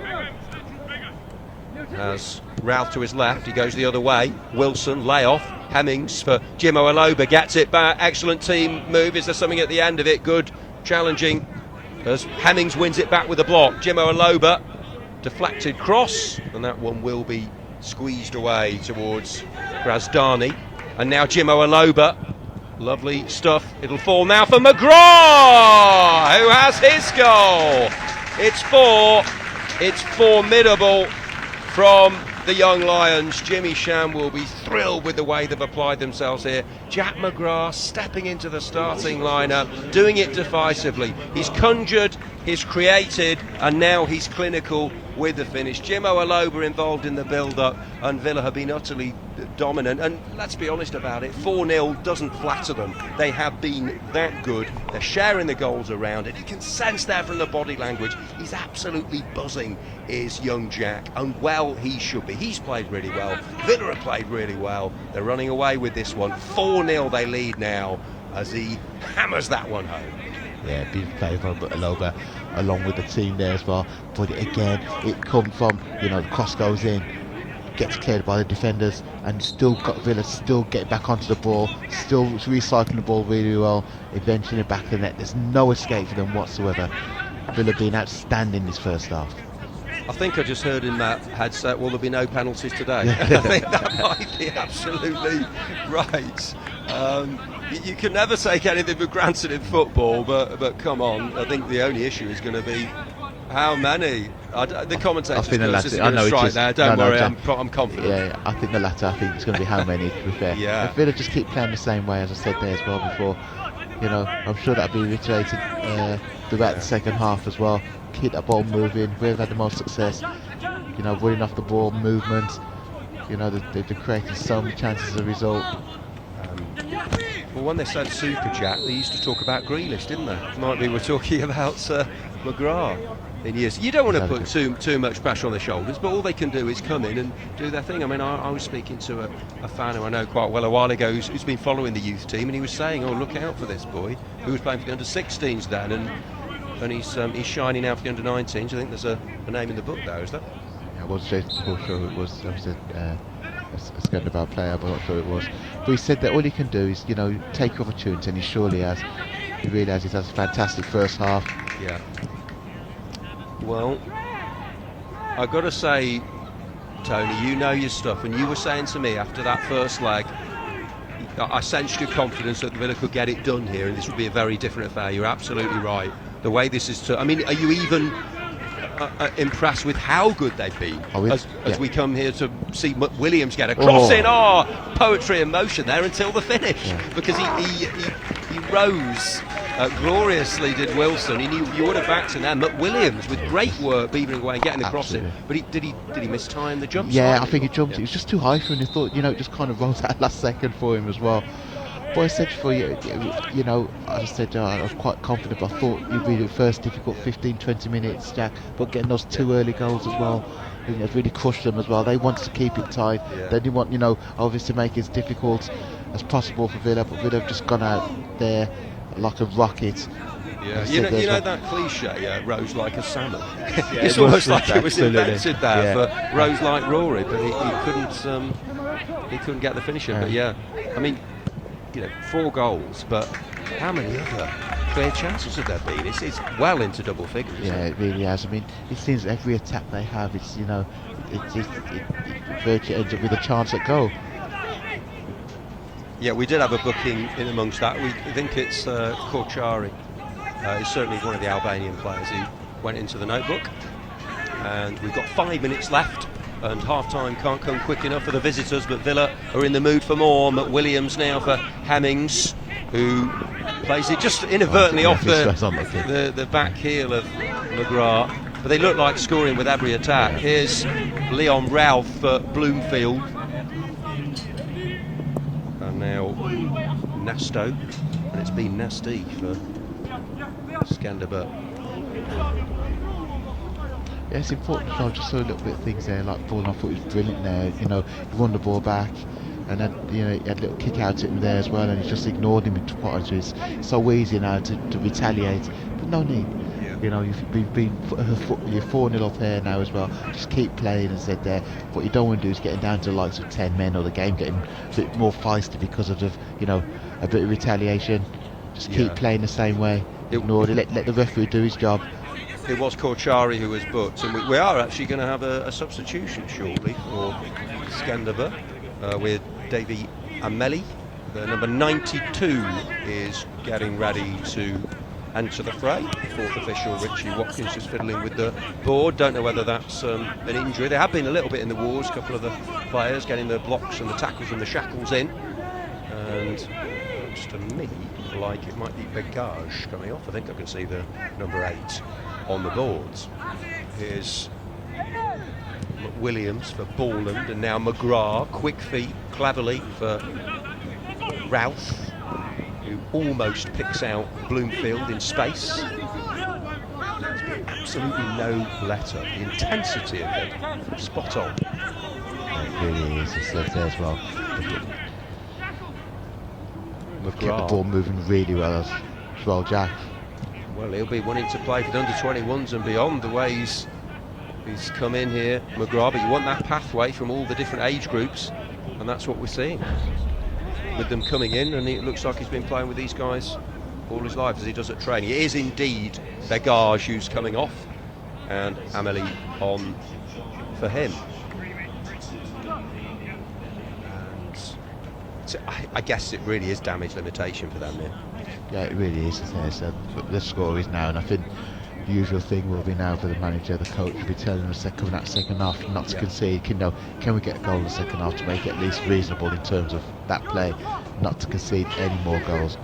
has Ralph to his left, he goes the other way. Wilson, layoff, Hemmings for Jimmo Aloba, gets it back. Excellent team move. Is there something at the end of it? Good challenging as Hemmings wins it back with a block. Jimmo Aloba, deflected cross, and that one will be squeezed away towards Grazdani. And now Jimmo Aloba, lovely stuff. It'll fall now for McGrath, who has his goal. It's 4. It's formidable from the young Lions. Jimmy Sham will be thrilled with the way they've applied themselves here. Jack McGrath stepping into the starting lineup, doing it decisively. He's conjured, he's created, and now he's clinical with the finish. Jimmo Aloba involved in the build-up, and Villa have been utterly dominant. And let's be honest about it, 4-0 doesn't flatter them. They have been that good. They're sharing the goals around it. You can sense that from the body language. He's absolutely buzzing, is young Jack, and well he should be. He's played really well. Villa have played really well. They're running away with this one. 4-0 they lead now as he hammers that one home. Yeah, beautiful play from Aloba along with the team there as well. But again, it comes from, you know, the cross goes in, gets cleared by the defenders, and still got Villa still get back onto the ball, still recycling the ball really well, eventually back of the net. There's no escape for them whatsoever. Villa being outstanding this first half. I think I just heard in that headset, will there be no penalties today? I think that might be absolutely right. You can never take anything for granted in football, but come on, I think the only issue is going to be how many. The commentators is going to strike there. Don't worry, I'm confident. Yeah, I think the latter. I think it's going to be how many, to be fair. Yeah. If Villa just keep playing the same way, as I said there as well before, you know, I'm sure that'll be reiterated throughout the second half as well. Keep that ball moving. We've had the most success, you know, running off the ball, movement. You know, they've created so many chances as a result. Well, when they said Super Jack, they used to talk about Grealish, didn't they? Might be we're talking about McGrath in years. You don't want to put too much pressure on their shoulders, but all they can do is come in and do their thing. I mean, I was speaking to a fan who I know quite well a while ago who's been following the youth team, and he was saying, oh, look out for this boy, who was playing for the under-16s then, and he's shining now for the under-19s. I think there's a name in the book there, is there? I wasn't sure who it was. I was a Skënderbeu player, but I'm not sure it was. But he said that all he can do is, you know, take opportunity, and he surely has. He really has. He's had a fantastic first half. Yeah. Well, I've got to say, Tony, you know your stuff. When you were saying to me after that first leg, I sensed your confidence that Villa could get it done here, and this would be a very different affair. You're absolutely right. The way this is, I mean, are you even impressed with how good they've been as we come here to see Williams get a cross in? Poetry in motion there until the finish, because he rose gloriously, did Wilson. He knew you would have backed him there. Williams with great work beavering away and getting the cross in, but did he mistime the jump? I think he jumped. It was just too high for him. He thought, it just kind of rose out last second for him as well. But I said for you, I said I was quite confident, but I thought it'd be the first difficult 15-20 minutes, Jack. But getting those 2 early goals as well, it really crushed them as well. They wanted to keep it tight. They didn't want, obviously make it as difficult as possible for Villa. But Villa have just gone out there like a rocket. Yeah, you know that cliche, rose like a salmon. It's almost like it was invented there for rose like Rory, but he couldn't get the finisher. But I mean, 4 goals, but how many other clear chances have there been? It's well into double figures. It really has. I mean, it seems every attack they have, it's it virtually ends up with a chance at goal. Yeah, we did have a booking in amongst that. We think it's Korchari. He's certainly one of the Albanian players who went into the notebook. And we've got 5 minutes left, and half-time can't come quick enough for the visitors, but Villa are in the mood for more. McWilliams now for Hemmings, who plays it just inadvertently off the back heel of McGrath. But they look like scoring with every attack. Here's Leon Ralph for Bloomfield. And now Nasto, and it's been nasty for Skënderbeu. Yeah, it's important. I just saw a little bit of things there, like falling off. It was brilliant there. He won the ball back, and then he had a little kick out at him there as well, and he just ignored him twice. It's so easy now to retaliate, but no need. You're 4-0 up here now as well. Just keep playing, as said there. What you don't want to do is getting down to the likes of 10 men, or the game getting a bit more feisty because of a bit of retaliation. Just keep playing the same way. Ignore it. Let the referee do his job. It was Korchari who was booked, and we are actually going to have a substitution shortly for Skënderbeu with Davy Ameli. The number 92 is getting ready to enter the fray. Fourth official Richie Watkins is fiddling with the board. Don't know whether that's an injury. There have been a little bit in the wars, a couple of the players getting the blocks and the tackles and the shackles in, and it looks to me like it might be Begage coming off. I think I can see the number 8 on the boards. Here's Williams for Borland, and now McGrath, quick feet, cleverly for Routh, who almost picks out Bloomfield in space. There's been absolutely no letter. The intensity of it, spot on. It really is. It's there as well. McGrath. Kept the ball moving really well as well, Jack. Well, he'll be wanting to play for the under-21s and beyond, the way he's come in here, McGrath. But you want that pathway from all the different age groups, and that's what we're seeing with them coming in. And it looks like he's been playing with these guys all his life, as he does at training. It is indeed Begage who's coming off, and Amelie on for him. I guess it really is damage limitation for them here. Yeah, it really is. So the score is now, and I think the usual thing will be now for the manager, the coach will be telling us they're coming out second half not to concede. Can we get a goal in the second half to make it at least reasonable in terms of that play, not to concede any more goals.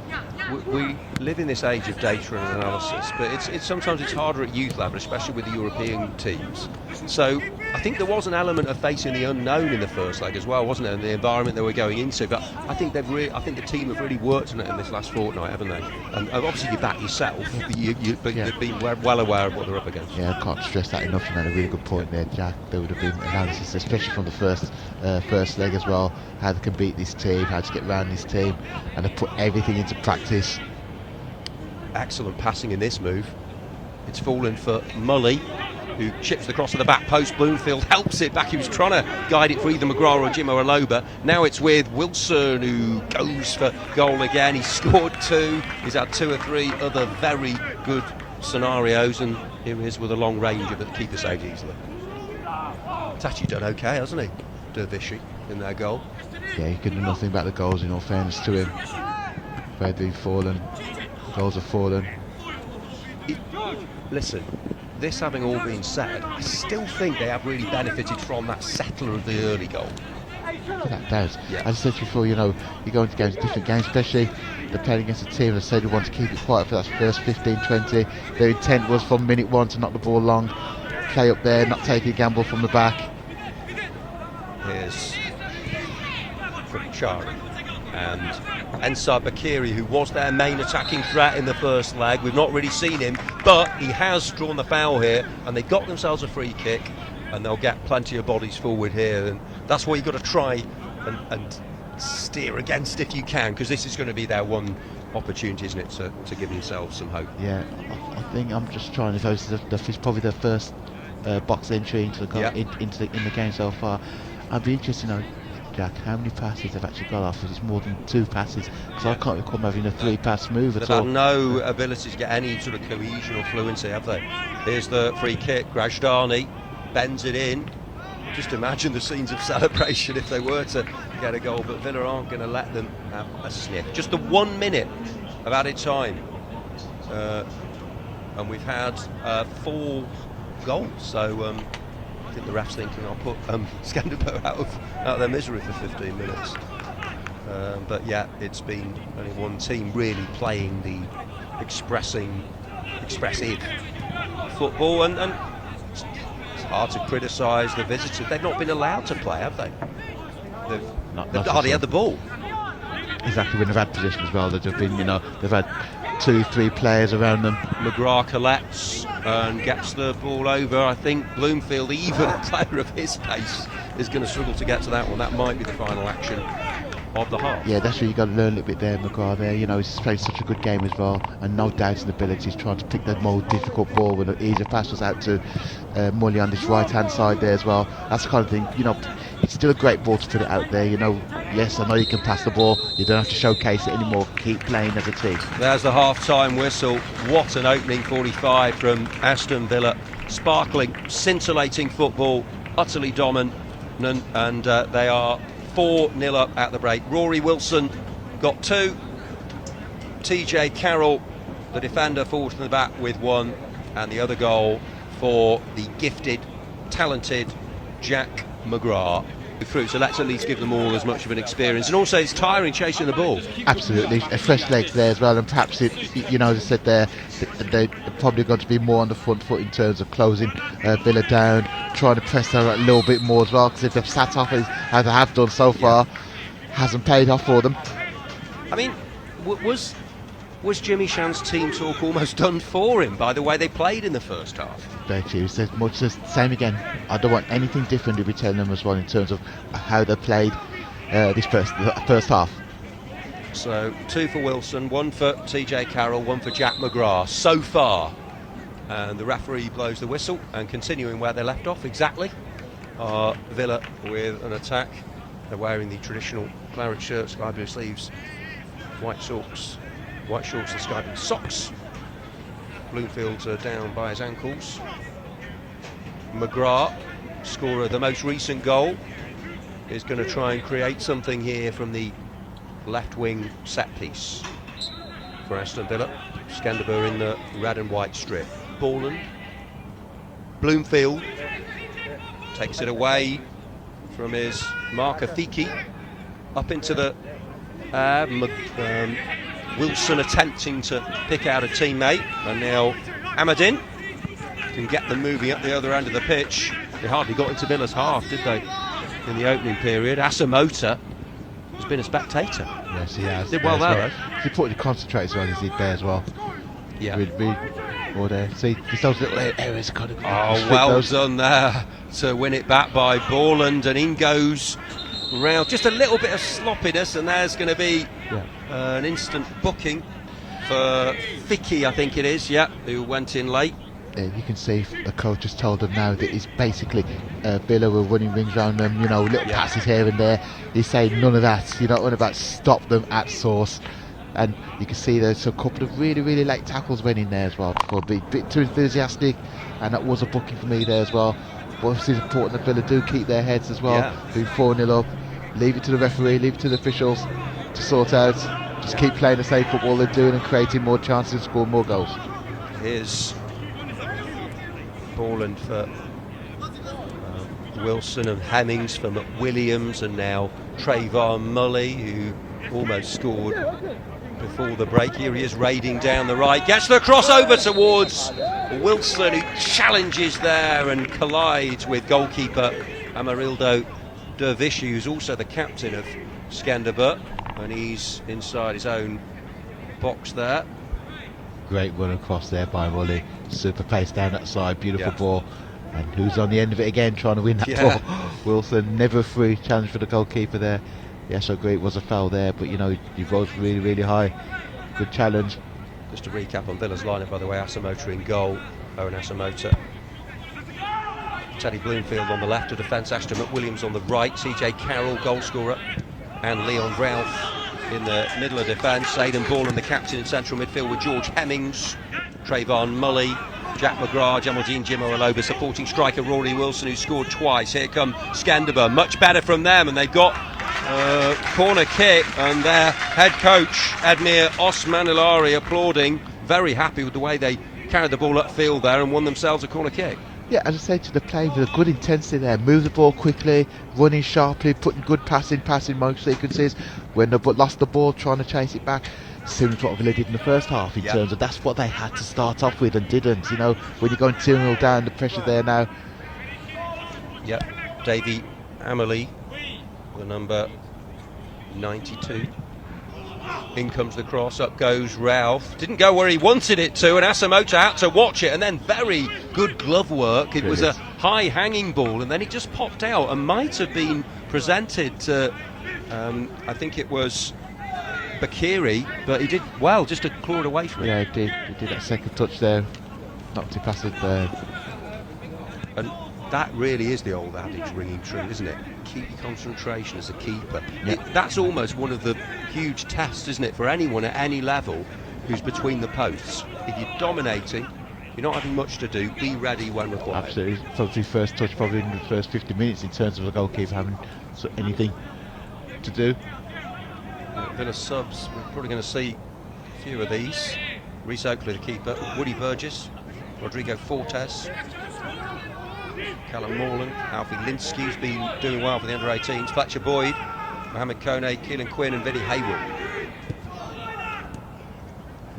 We live in this age of data and analysis, but it's sometimes it's harder at youth level, especially with the European teams. So I think there was an element of facing the unknown in the first leg as well, wasn't there, in the environment they were going into. But I think the team have really worked on it in this last fortnight, haven't they? And obviously you back yourself, but they've been well aware of what they're up against. Yeah, I can't stress that enough. You had a really good point there, Jack. There would have been analysis, especially from the first leg as well, how they can beat this team, how to get around this team, and they put everything into practice. Excellent passing in this move. It's fallen for Mully. who chips the cross to the back post. Bloomfield helps it back. He was trying to guide it for either McGrath or Jimmo Aloba. Now it's with Wilson, who goes for goal again. He's scored 2. He's had 2 or 3 other very good scenarios, and here he is with a long range of it. The keeper saved easily. It's actually done okay, hasn't he, Dervishi, in their goal? Yeah, he can do nothing about the goals, in all fairness to him. Where they've fallen, goals have fallen. Listen, this having all been said, I still think they have really benefited from that settler of the early goal. That does. Yeah. As I said before, you go into games, different games, especially they're playing against a team that said they want to keep it quiet for that first 15-20. Their intent was from minute 1 to knock the ball long, play up there, not take a gamble from the back. Here's Chari and Ensar Bakiri, who was their main attacking threat in the first leg. We've not really seen him, but he has drawn the foul here, and they've got themselves a free kick, and they'll get plenty of bodies forward here, and that's what you've got to try and steer against if you can, because this is going to be their one opportunity, isn't it, to give themselves some hope. Yeah, I think I'm just trying to vote. This is probably their first box entry into the game so far. I'd be interested to know, Jack, how many passes they've actually got off. It's more than 2 passes, because I can't recall having a 3-pass move at all. They've had no ability to get any sort of cohesion or fluency, have they? Here's the free kick. Grajdani bends it in. Just imagine the scenes of celebration if they were to get a goal, but Villa aren't going to let them have a sniff. Just the 1 minute of added time, and we've had 4 goals. So I think the ref's thinking I'll put Skënderbeu out of their misery for 15 minutes. But yeah, it's been only one team really playing the expressive football, and it's hard to criticise the visitors. They've not been allowed to play, have they? They've hardly had the ball. Exactly, when they've had possession as well, they've been, they've had 2-3 players around them. McGrath collects and gets the ball over. I think Bloomfield, even a player of his pace, is going to struggle to get to that one. That might be the final action of the half. Yeah, that's where you've got to learn a little bit there, McGrath there. He's played such a good game as well, and no doubt in abilities, trying to pick that more difficult ball when the easier pass was out to Mully on this right hand side there as well. That's the kind of thing, it's still a great ball to put it out there. Yes, I know you can pass the ball, you don't have to showcase it anymore, keep playing as a team. There's the half-time whistle. What an opening 45 from Aston Villa. Sparkling, scintillating football, utterly dominant, and they are 4-0 up at the break. Rory Wilson got 2. TJ Carroll, the defender, forward from the back with 1, and the other goal for the gifted, talented Jack McGrath. So let's at least give them all as much of an experience, and also it's tiring chasing the ball. Absolutely, fresh legs there as well, and perhaps as I said there, they're probably going to be more on the front foot in terms of closing Villa down, trying to press them a little bit more as well, because if they've sat off as they have done so far, hasn't paid off for them. I mean, was Jimmy Shan's team talk almost done for him by the way they played in the first half? He says much the same again. I don't want anything different to be telling them as well in terms of how they played this first half. So 2 for Wilson, 1 for TJ Carroll, 1 for Jack McGrath so far, and the referee blows the whistle, and continuing where they left off exactly are Villa with an attack. They're wearing the traditional claret shirt, sky blue sleeves, white shorts and sky blue socks. Bloomfield's down by his ankles. McGrath, scorer of the most recent goal, is going to try and create something here from the left wing set piece for Aston Villa. Skënderbeu in the red and white strip. Borland. Bloomfield takes it away from his marker Fiki, up into the Wilson attempting to pick out a teammate, and now Amadin can get them moving up the other end of the pitch. They hardly got into Villa's half, did they, in the opening period? Asamota has been a spectator. Yes, he has. Did well there. He put the concentrate as well as he did there as well. Yeah. See, just those little areas kind of. Oh, well done there to win it back by Borland, and in goes round. Just a little bit of sloppiness, and there's going to be an instant booking for Vicky, I think it is, who went in late. you can see the coach has told them now that he's basically Villa were running rings around them, you know, little passes here and there. He's saying none of that, you know, none of that, stop them at source. And you can see there's a couple of really late tackles went in there as well before being a bit too enthusiastic, and that was a booking for me there as well. But obviously it's important that Villa do keep their heads as well, being 4-0 up, leave it to the referee, leave it to the officials to sort out. Just keep playing the same football they're doing and creating more chances and scoring more goals. Here's Borland for Wilson and Hemmings for McWilliams, and now Trayvon Mully, who almost scored before the break. Here he is raiding down the right, gets the crossover towards Wilson, who challenges there and collides with goalkeeper Amarildo Dervishi, who's also the captain of Skënderbeu, and he's inside his own box there. Great run across there by Mully, super pace down that side, beautiful ball, and who's on the end of it again trying to win that ball? Wilson, never a free challenge for the goalkeeper there. Yes, I agree, it was a foul there, but you know, you rose really high. Good challenge. Just to recap on Villa's lineup, by the way: Asamoah in goal, Owen Asamoah, Teddy Bloomfield on the left of defence, Ashton McWilliams on the right, CJ Carroll goal scorer, and Leon Ralph in the middle of defence. Aidan Borland, the captain, in central midfield with George Hemmings, Trayvon Mully, Jack McGrath, Jamaldine Jimo Aloba, supporting striker Rory Wilson, who scored twice. Here come Skënderbeu, much better from them, and they've got corner kick, and their head coach Admir Osmanilari applauding, very happy with the way they carried the ball upfield there and won themselves a corner kick. Yeah, as I said, to the play with a good intensity there, move the ball quickly, running sharply, putting good passing motion sequences. When they lost the ball, trying to chase it back, similar to what Villa did in the first half, in terms of that's what they had to start off with and didn't. You know, when you're going 2-0 down, the pressure there now. Yep, Davy Amerley, the number 92. In comes the cross, up goes Ralph. Didn't go where he wanted it to, and Asamoah had to watch it, and then very good glove work. It was a high hanging ball, and then it just popped out and might have been presented to, I think it was Bakiri, but he did well just to claw it away from it. Yeah, he did that second touch there, knocked it past it there. And that really is the old adage ringing true, isn't it? Keep your concentration as a keeper. That's almost one of the huge tests, isn't it, for anyone at any level who's between the posts. If you're dominating, you're not having much to do, be ready when required. Absolutely. Probably first touch probably in the first 50 minutes in terms of the goalkeeper having anything to do. Villa subs, we're probably going to see a few of these. Reece Oakley, the keeper, Woody Burgess, Rodrigo Fortes, Callum Morland, Alfie Linsky, who's been doing well for the under-18s, Fletcher Boyd, Mohamed Kone, Keelan Quinn and Vinnie Hayward.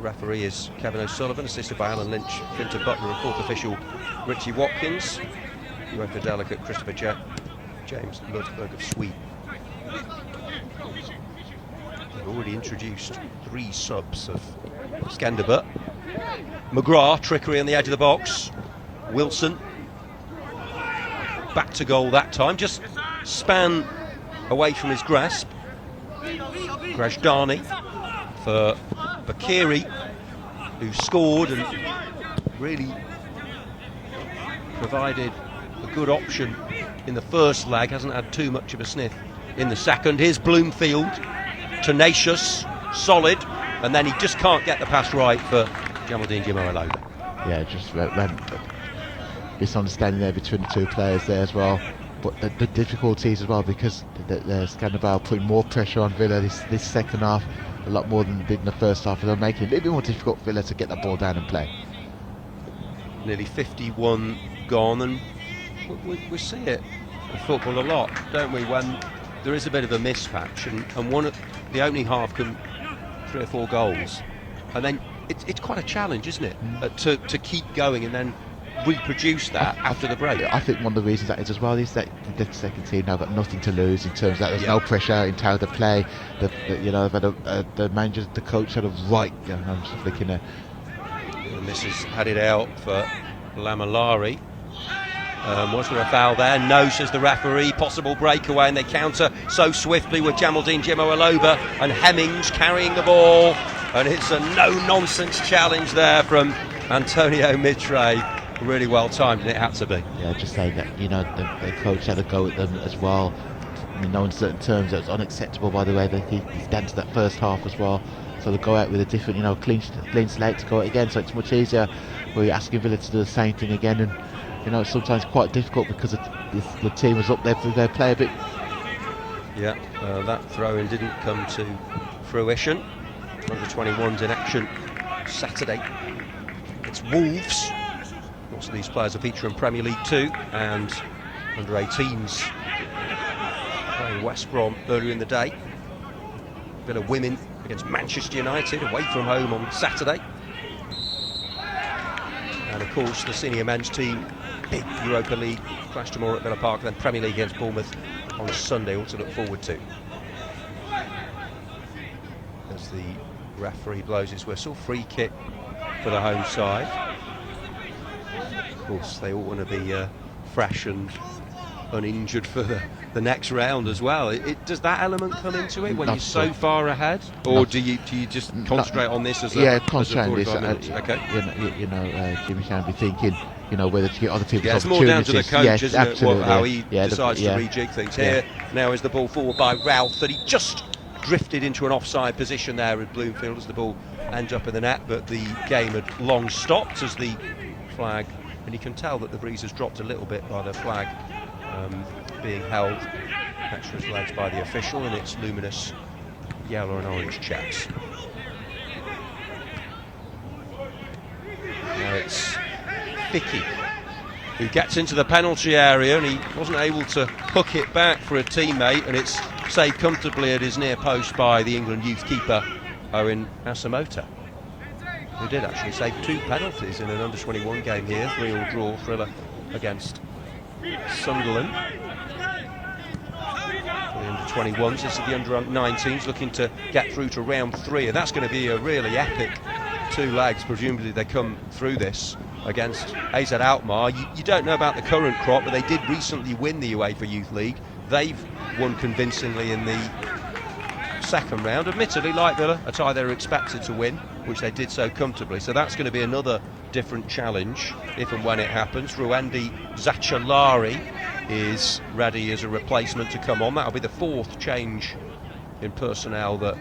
Referee is Kevin O'Sullivan, assisted by Alan Lynch, Finton Butler, and fourth official Richie Watkins. UEFA delegate Christopher James Ludberg of Sweden. They've already introduced 3 subs of Skënderbeu. McGrath, trickery on the edge of the box. Wilson, back to goal that time, just span away from his grasp. Grajdani for Bakiri, who scored and really provided a good option in the first leg, hasn't had too much of a sniff in the second. Here's Bloomfield, tenacious, solid, and then he just can't get the pass right for Jamaldine Jimo Aloba. Yeah, just misunderstanding there between the two players there as well. But the difficulties as well, because the Skënderbeu putting more pressure on Villa this second half, a lot more than they did in the first half, and they're making it a little bit more difficult for Villa to get that ball down and play. Nearly 51 gone, and we see it in football a lot, don't we, when there is a bit of a mismatch, and one of the opening half can 3 or 4 goals, and then it's quite a challenge, isn't it, to keep going and then reproduce that after the break. I think one of the reasons that is as well is that the second team now got nothing to lose in terms of that. There's no pressure in how they play. You know, they've had the manager, the coach had a right. You know, I'm just flicking there. And this is headed out for Lamalari. Was there a foul there? No, says the referee. Possible breakaway, and they counter so swiftly with Jamaldine Jimo Aloba and Hemmings carrying the ball, and it's a no-nonsense challenge there from Antonio Mitre. really well timed, and it had to be. Yeah, just saying that, you know, the coach had a go at them as well. I mean, no uncertain terms, it was unacceptable by the way that he's down to that first half as well. So they go out with a different, you know, clean slate to go out again. So it's much easier where you're asking Villa to do the same thing again, and you know, it's sometimes quite difficult because the team was up there for their play a bit. Yeah, that throw-in didn't come to fruition. Under 21s in action Saturday. It's Wolves. Also, these players are featuring Premier League 2 and under 18s playing West Brom earlier in the day. Villa women against Manchester United away from home on Saturday. And of course, the senior men's team, big Europa League clash tomorrow at Villa Park, then Premier League against Bournemouth on Sunday, all to look forward to. As the referee blows his whistle, free kick for the home side. Of course, they all want to be fresh and uninjured for the next round as well. Does that element come into it when you're so far ahead, or do you just concentrate on this as a concentrate on this? Okay. Jimmy Shand be thinking, you know, whether to get other people's it's opportunities. more down to the coach, yes, isn't absolutely. it? How he decides to rejig things. Here now is the ball forward by Ralph, that he just drifted into an offside position there at Bloomfield as the ball ends up in the net, but the game had long stopped as the flag, and you can tell that the breeze has dropped a little bit by the flag being held extra legs by the official in its luminous yellow and orange checks. Now it's Vicky who gets into the penalty area, and he wasn't able to hook it back for a teammate, and it's saved comfortably at his near post by the England youth keeper Owen Asamoah, who did actually save 2 penalties in an under-21 game here, 3-3 draw thriller against Sunderland. For the under-21s, this is the under-19s looking to get through to round 3, and that's going to be a really epic 2 legs. Presumably they come through this against AZ Alkmaar. You don't know about the current crop, but they did recently win the UEFA Youth League. They've won convincingly in the second round, admittedly like Villa, a tie they were expected to win, which they did so comfortably. So that's going to be another different challenge if and when it happens. Ruendi Zachalari is ready as a replacement to come on. That'll be the 4th change in personnel that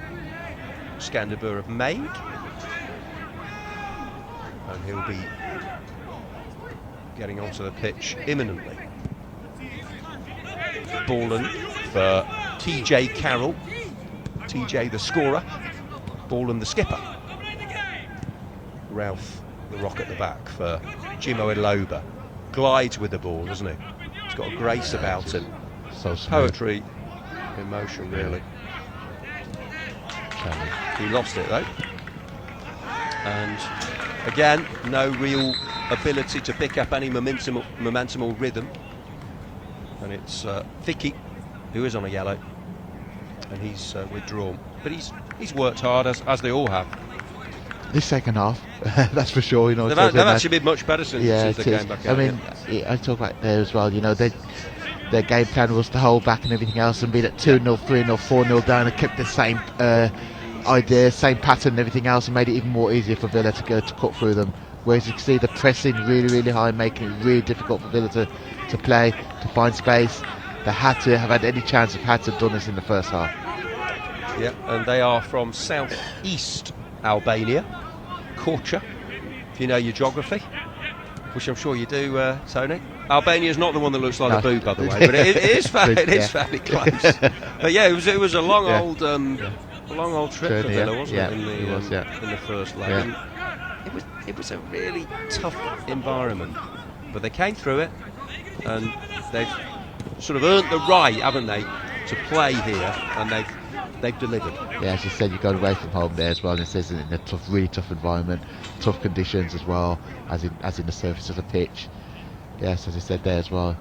Skënderbeu have made, and he'll be getting onto the pitch imminently. Ballen for TJ Carroll, TJ the scorer, Ballen the skipper, Ralph the rock at the back for Jimo Iloba. Glides with the ball, doesn't he? He's got a grace about him. So smooth. Poetry in motion, really. He lost it though, and again, no real ability to pick up any momentum or rhythm. And it's Vicky who is on a yellow, and he's withdrawn. But he's worked hard, as they all have. This second half, that's for sure. You know, they've actually been much better since they came back out. I mean, I talk about there as well. You know, their game plan was to hold back and everything else, and be at 2-0, 3-0, 4-0 down, and kept the same idea, same pattern, and everything else, and made it even more easier for Villa to cut through them. Whereas you can see the pressing really, really high, making it really difficult for Villa to play, to find space. They had to have had any chance, had to have done this in the first half. Yeah, and they are from south-east Albania, Korça, if you know your geography, which I'm sure you do, Tony. Albania's not the one that looks like a boo, by the way, but it is fairly close. But yeah, it was a long old trip for Villa, wasn't it? In the first leg. Yeah. It was a really tough environment, but they came through it, and they've sort of earned the right, haven't they, to play here, and they've delivered. Yeah, as you said, you got away from home there as well, and it says in a really tough environment, tough conditions as well, as in the surface of the pitch. Yes, as I said there as well,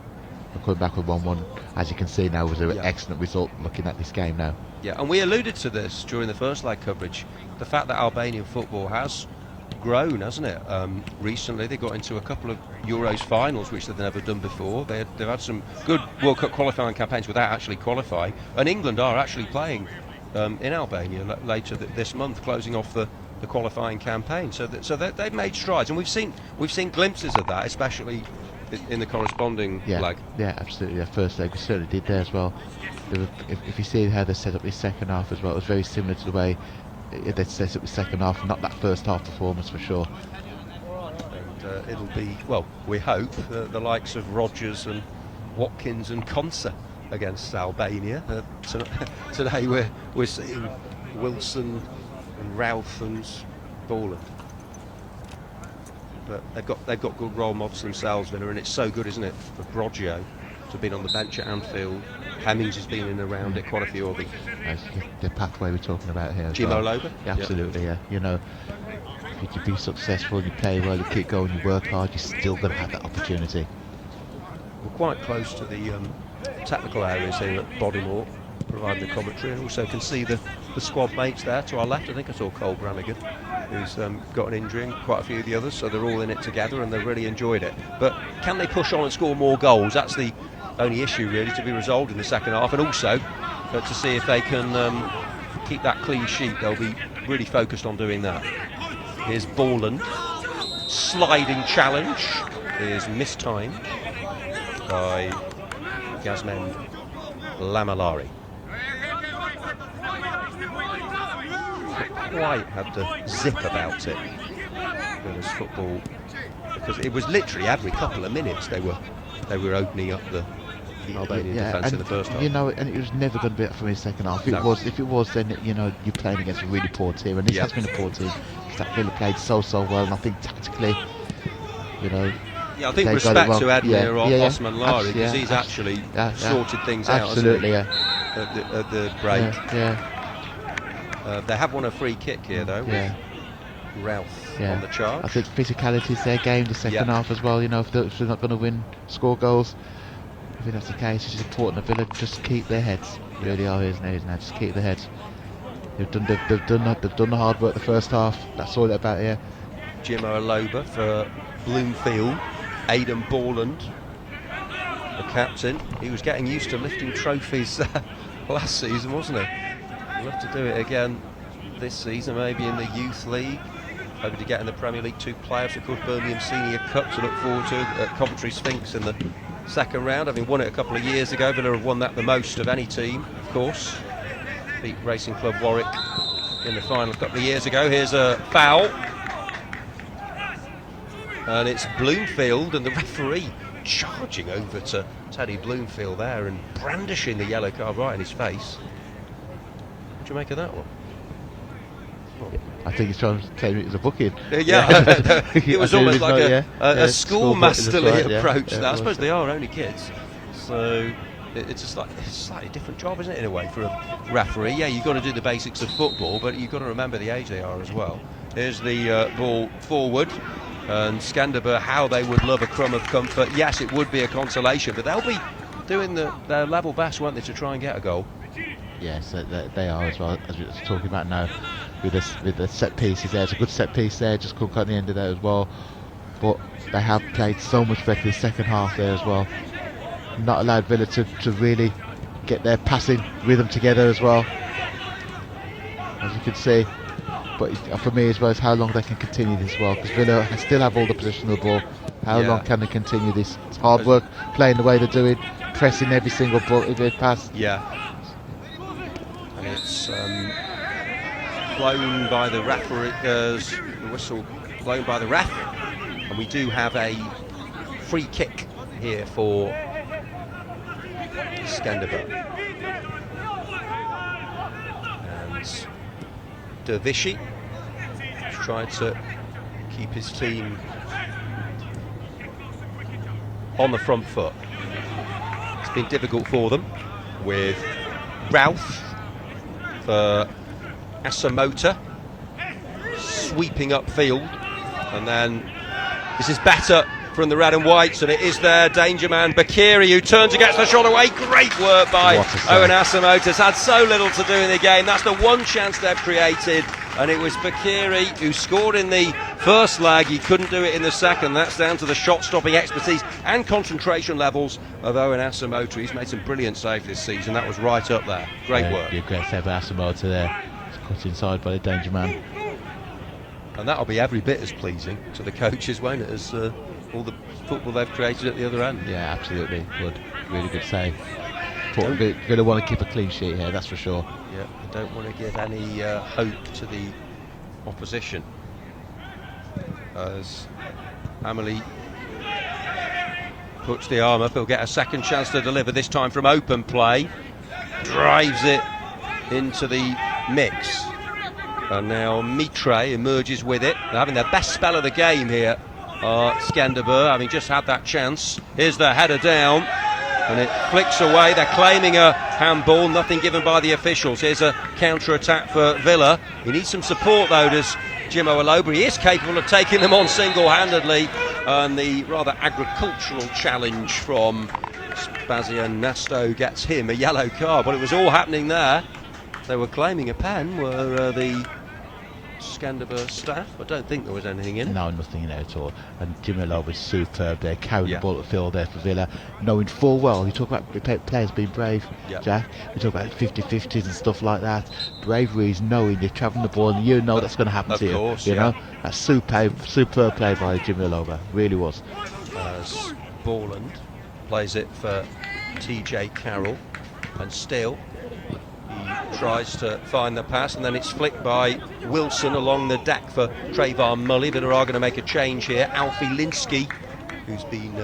we're coming back with 1-1. As you can see now, was an excellent result looking at this game now. Yeah, and we alluded to this during the first leg coverage, the fact that Albanian football has grown, hasn't it? Recently they got into a couple of Euros finals, which they've never done before. They've had some good World Cup qualifying campaigns without actually qualifying, and England are actually playing in Albania later this month, closing off the the qualifying campaign. So they've made strides, and we've seen glimpses of that, especially in the corresponding leg. Yeah, absolutely. The first leg we certainly did there as well. If you see how they set up this second half as well, it was very similar to the way they set up the second half, not that first half performance for sure. And it'll be, well, we hope, the likes of Rodgers and Watkins and Konsa against Albania. Today we're seeing Wilson and Routh and Borland. But they've got good role models themselves, Villa, and it's so good, isn't it, for Broggio to have been on the bench at Anfield. Hemmings has been in and around it, quite a few of them. That's the pathway we're talking about here. Jimo Loba? Yeah, absolutely, yeah. You know, if you be successful, you play well, you keep going, you work hard, you're still going to have that opportunity. We're quite close to the technical areas here at Bodymore, providing the commentary, and also can see the squad mates there to our left. I think I saw Cole Brannigan, who's got an injury, and quite a few of the others, so they're all in it together and they've really enjoyed it. But can they push on and score more goals? That's the only issue really to be resolved in the second half, and also to see if they can keep that clean sheet. They'll be really focused on doing that. Here's Borland, sliding challenge is mistimed by Gazmend Lamalari. Quite had the zip about it, Villa's football, because it was literally every couple of minutes they were opening up the Albanian defence in the first half. You know, and it was never going to be up for me in the second half. If it was, then you know you're playing against a really poor team, and this has been a poor team. That Villa played so well, and I think tactically, you know. Yeah, I think respect to Edmir Osman Lari, because he's actually sorted things out. Absolutely, at the break. They have won a free kick here though. With Ralph on the charge. I think physicality is their game the second half as well. You know, if they're not going to score goals, I think that's the case. It's just important that Villa just keep their heads. Really are, isn't it? Just keep their heads. They've done the hard work the first half. That's all about here. Jimo Aloba for Bloomfield. Aidan Borland, the captain. He was getting used to lifting trophies last season, wasn't he? He'll have to do it again this season, maybe in the Youth League. Hoping to get in the Premier League 2 playoffs, of course, Birmingham Senior Cup to look forward to at Coventry Sphinx in the second round. Having won it a couple of years ago, Villa have won that the most of any team, of course. Beat Racing Club Warwick in the final a couple of years ago. Here's a foul. And it's Bloomfield, and the referee charging over to Teddy Bloomfield there and brandishing the yellow card right in his face. What do you make of that one? I think he's trying to tell me it was a booking. It was almost like a schoolmasterly approach. I suppose they are only kids, so it's a slightly different job, isn't it, in a way, for a referee? Yeah, you've got to do the basics of football, but you've got to remember the age they are as well. Here's the ball forward. And Skënderbeu, how they would love a crumb of comfort. Yes, it would be a consolation, but they'll be doing their level best, won't they, to try and get a goal? Yes, they are as well, as we're talking about now, with the set pieces there. It's a good set piece there, just couldn't cut the end of that as well. But they have played so much better the second half there as well. Not allowed Villa to really get their passing rhythm together as well, as you can see. But for me as well is how long they can continue this well, because Villa still have all the position of the ball. How long can they continue this? It's hard work, playing the way they're doing, pressing every single ball they pass. Yeah. And it's blown by the referee, the whistle blown by the ref, and we do have a free kick here for Skënderbeu. And Dervishi tried to keep his team on the front foot. It's been difficult for them, with Routh for Asamota sweeping upfield, and then this is better from the red and whites, and it is their danger man Bakiri, who turns and gets the shot away. Great work by Owen Asamota's had so little to do in the game. That's the one chance they've created, and it was Bakiri who scored in the first leg. He couldn't do it in the second. That's down to the shot-stopping expertise and concentration levels of Owen Asamota. He's made some brilliant saves this season. That was right up there. Great work. Great save by Asamota there. It's cut inside by the danger man. And that'll be every bit as pleasing to the coaches, won't it, as all the football they've created at the other end. Yeah, absolutely. Good. Really good save. Going to want to keep a clean sheet here, that's for sure. Yeah, I don't want to give any hope to the opposition. As Amelie puts the arm up, he'll get a second chance to deliver, this time from open play. Drives it into the mix. And now Mitre emerges with it. They're having their best spell of the game here. Skënderbeu, having just had that chance. Here's the header down. And it flicks away. They're claiming a handball, nothing given by the officials. Here's a counter-attack for Villa. He needs some support though, does Jimo Aloba. He is capable of taking them on single-handedly. And the rather agricultural challenge from Spazia Nasto gets him a yellow card. But it was all happening there. They were claiming a pen, were the Skënderbeu staff. I don't think there was anything in it. No, nothing in it at all. And Jimo Aloba was superb there, carried the ball at field there for Villa, knowing full well. You talk about players being brave, Jack. We talk about 50-50s and stuff like that. Bravery is knowing you're travelling the ball and you know that's going to happen to you. You know, that's superb play by Jimo Aloba. Really was. As Borland plays it for TJ Carroll, and still he tries to find the pass, and then it's flicked by Wilson along the deck for Trayvon Mully. Villa are going to make a change here. Alfie Linsky, who's been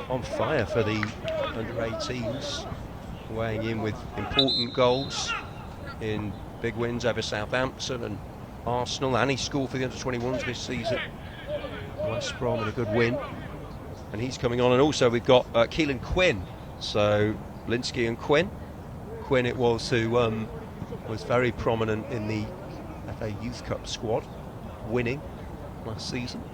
on fire for the under-18s, weighing in with important goals in big wins over Southampton and Arsenal, and he scored for the under-21s this season. West Brom in a good win, and he's coming on. And also we've got Keelan Quinn. So Linsky and Quinn it was, who was very prominent in the FA Youth Cup squad, winning last season.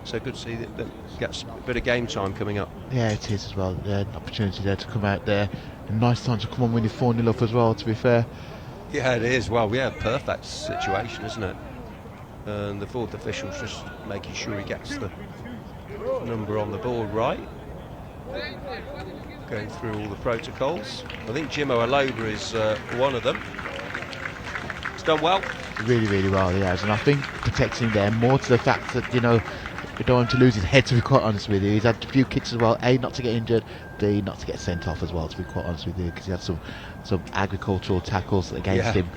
So good to see that gets a bit of game time coming up. Yeah, it is as well. An opportunity there to come out there. A nice time to come on when you're 4-0 up as well, to be fair. Yeah, it is. Well, yeah, perfect situation, isn't it? And the fourth official's just making sure he gets the number on the board right. Going through all the protocols. I think Jimo Aloba is one of them. He's done well. Really, really well, he has. And I think protecting there more to the fact that, you know, we don't want him to lose his head, to be quite honest with you. He's had a few kicks as well. A, not to get injured. B, not to get sent off as well, to be quite honest with you, because he had some agricultural tackles against him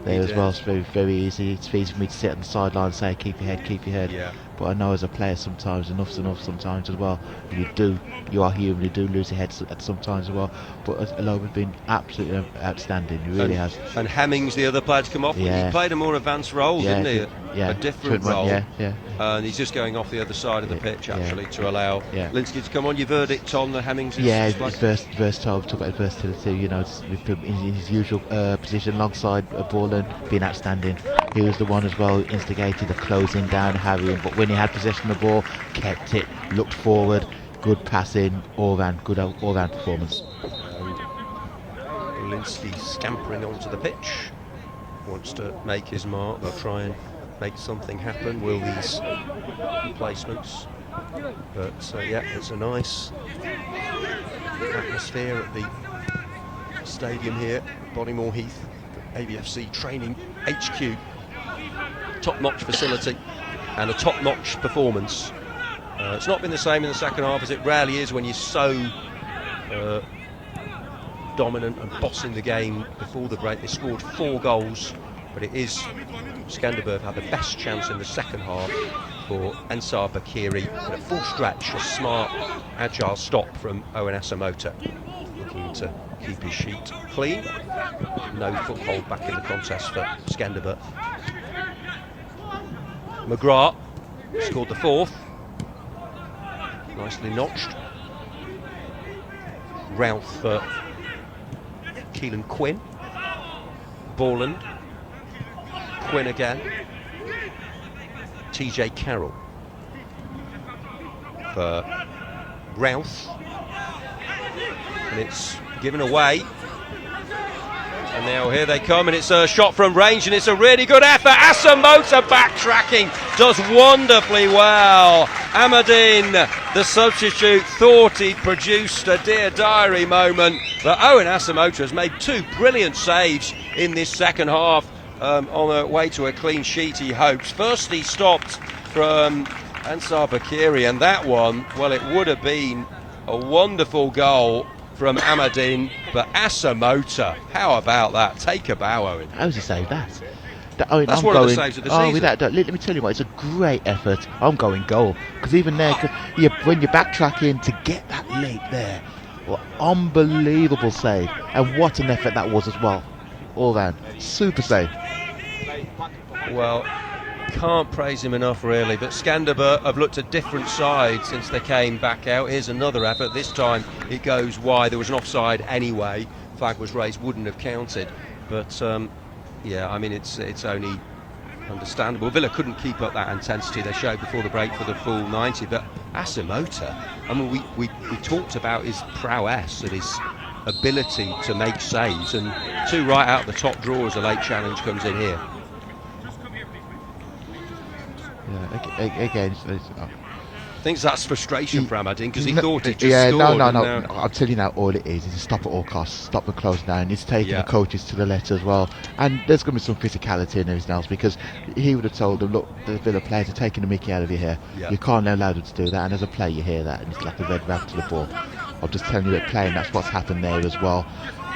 there as well. It's very, very easy. It's easy for me to sit on the sideline and say, keep your head, keep your head. Yeah. But I know as a player sometimes, enough's enough sometimes as well. You are human, you do lose your head at sometimes as well. But Aloba's been absolutely outstanding, he really has. And Hemmings, the other player to come off, he played a more advanced role, didn't he? A different role. And he's just going off the other side of the pitch, actually, to allow Linsky to come on. Your verdict on the Hemmings? His versatile, talk about his versatility, you know, in his usual position alongside Borland, being outstanding. He was the one as well who instigated the closing down, harrying, but when he had possession of the ball, kept it, looked forward, good passing, all-round performance. Linsky scampering onto the pitch, wants to make his mark. They'll try and make something happen, will these placements. But it's a nice atmosphere at the stadium here, Bodymoor Heath, ABFC training HQ. Top-notch facility and a top-notch performance. It's not been the same in the second half, as it rarely is when you're so dominant and bossing the game before the break. They scored 4 goals, but it is Skënderbeu had the best chance in the second half for Ensar Bakiri, but at full stretch, a smart, agile stop from Owen Asamoah, looking to keep his sheet clean. No foothold back in the contest for Skënderbeu. McGrath scored the 4th, nicely notched. Ralph for Keelan Quinn. Borland, Quinn again. TJ Carroll for Ralph, and it's given away. And now here they come, and it's a shot from range, and it's a really good effort. Asamoah backtracking, does wonderfully well. Ahmadine, the substitute, thought he produced a Dear Diary moment, but Owen Asamoah has made 2 brilliant saves in this second half. on her way to a clean sheet, he hopes. First he stopped from Ansar Bakiri, and that one, well, it would have been a wonderful goal from Ahmadine, but Asamoah, how about that? Take a bow, Owen. How does he save that? That's one of the saves of the season. Let me tell you what, it's a great effort. I'm going goal. Because even there, when you're backtracking to get that leap there, well, unbelievable save. And what an effort that was as well. All round. Super save. Well, can't praise him enough really, but Skënderbeu have looked at different sides since they came back out. Here's another effort. This time it goes wide. There was an offside anyway. Flag was raised, wouldn't have counted. But yeah, I mean, it's only understandable. Villa couldn't keep up that intensity they showed before the break for the full 90, but Asamoah, I mean, we talked about his prowess and his ability to make saves, and two right out of the top drawer as a late challenge comes in here. Yeah, again, I think that's frustration for Ahmadine, because he thought he just scored. No. I'm telling you now, all it is a stop at all costs, stop and close down. He's taking the coaches to the letter as well, and there's going to be some physicality and everything else, because he would have told them, look, the Villa players are taking the mickey out of you here. You can't allow them to do that, and as a player you hear that, and it's like a red rag to the ball. I'm just telling you that playing, that's what's happened there as well.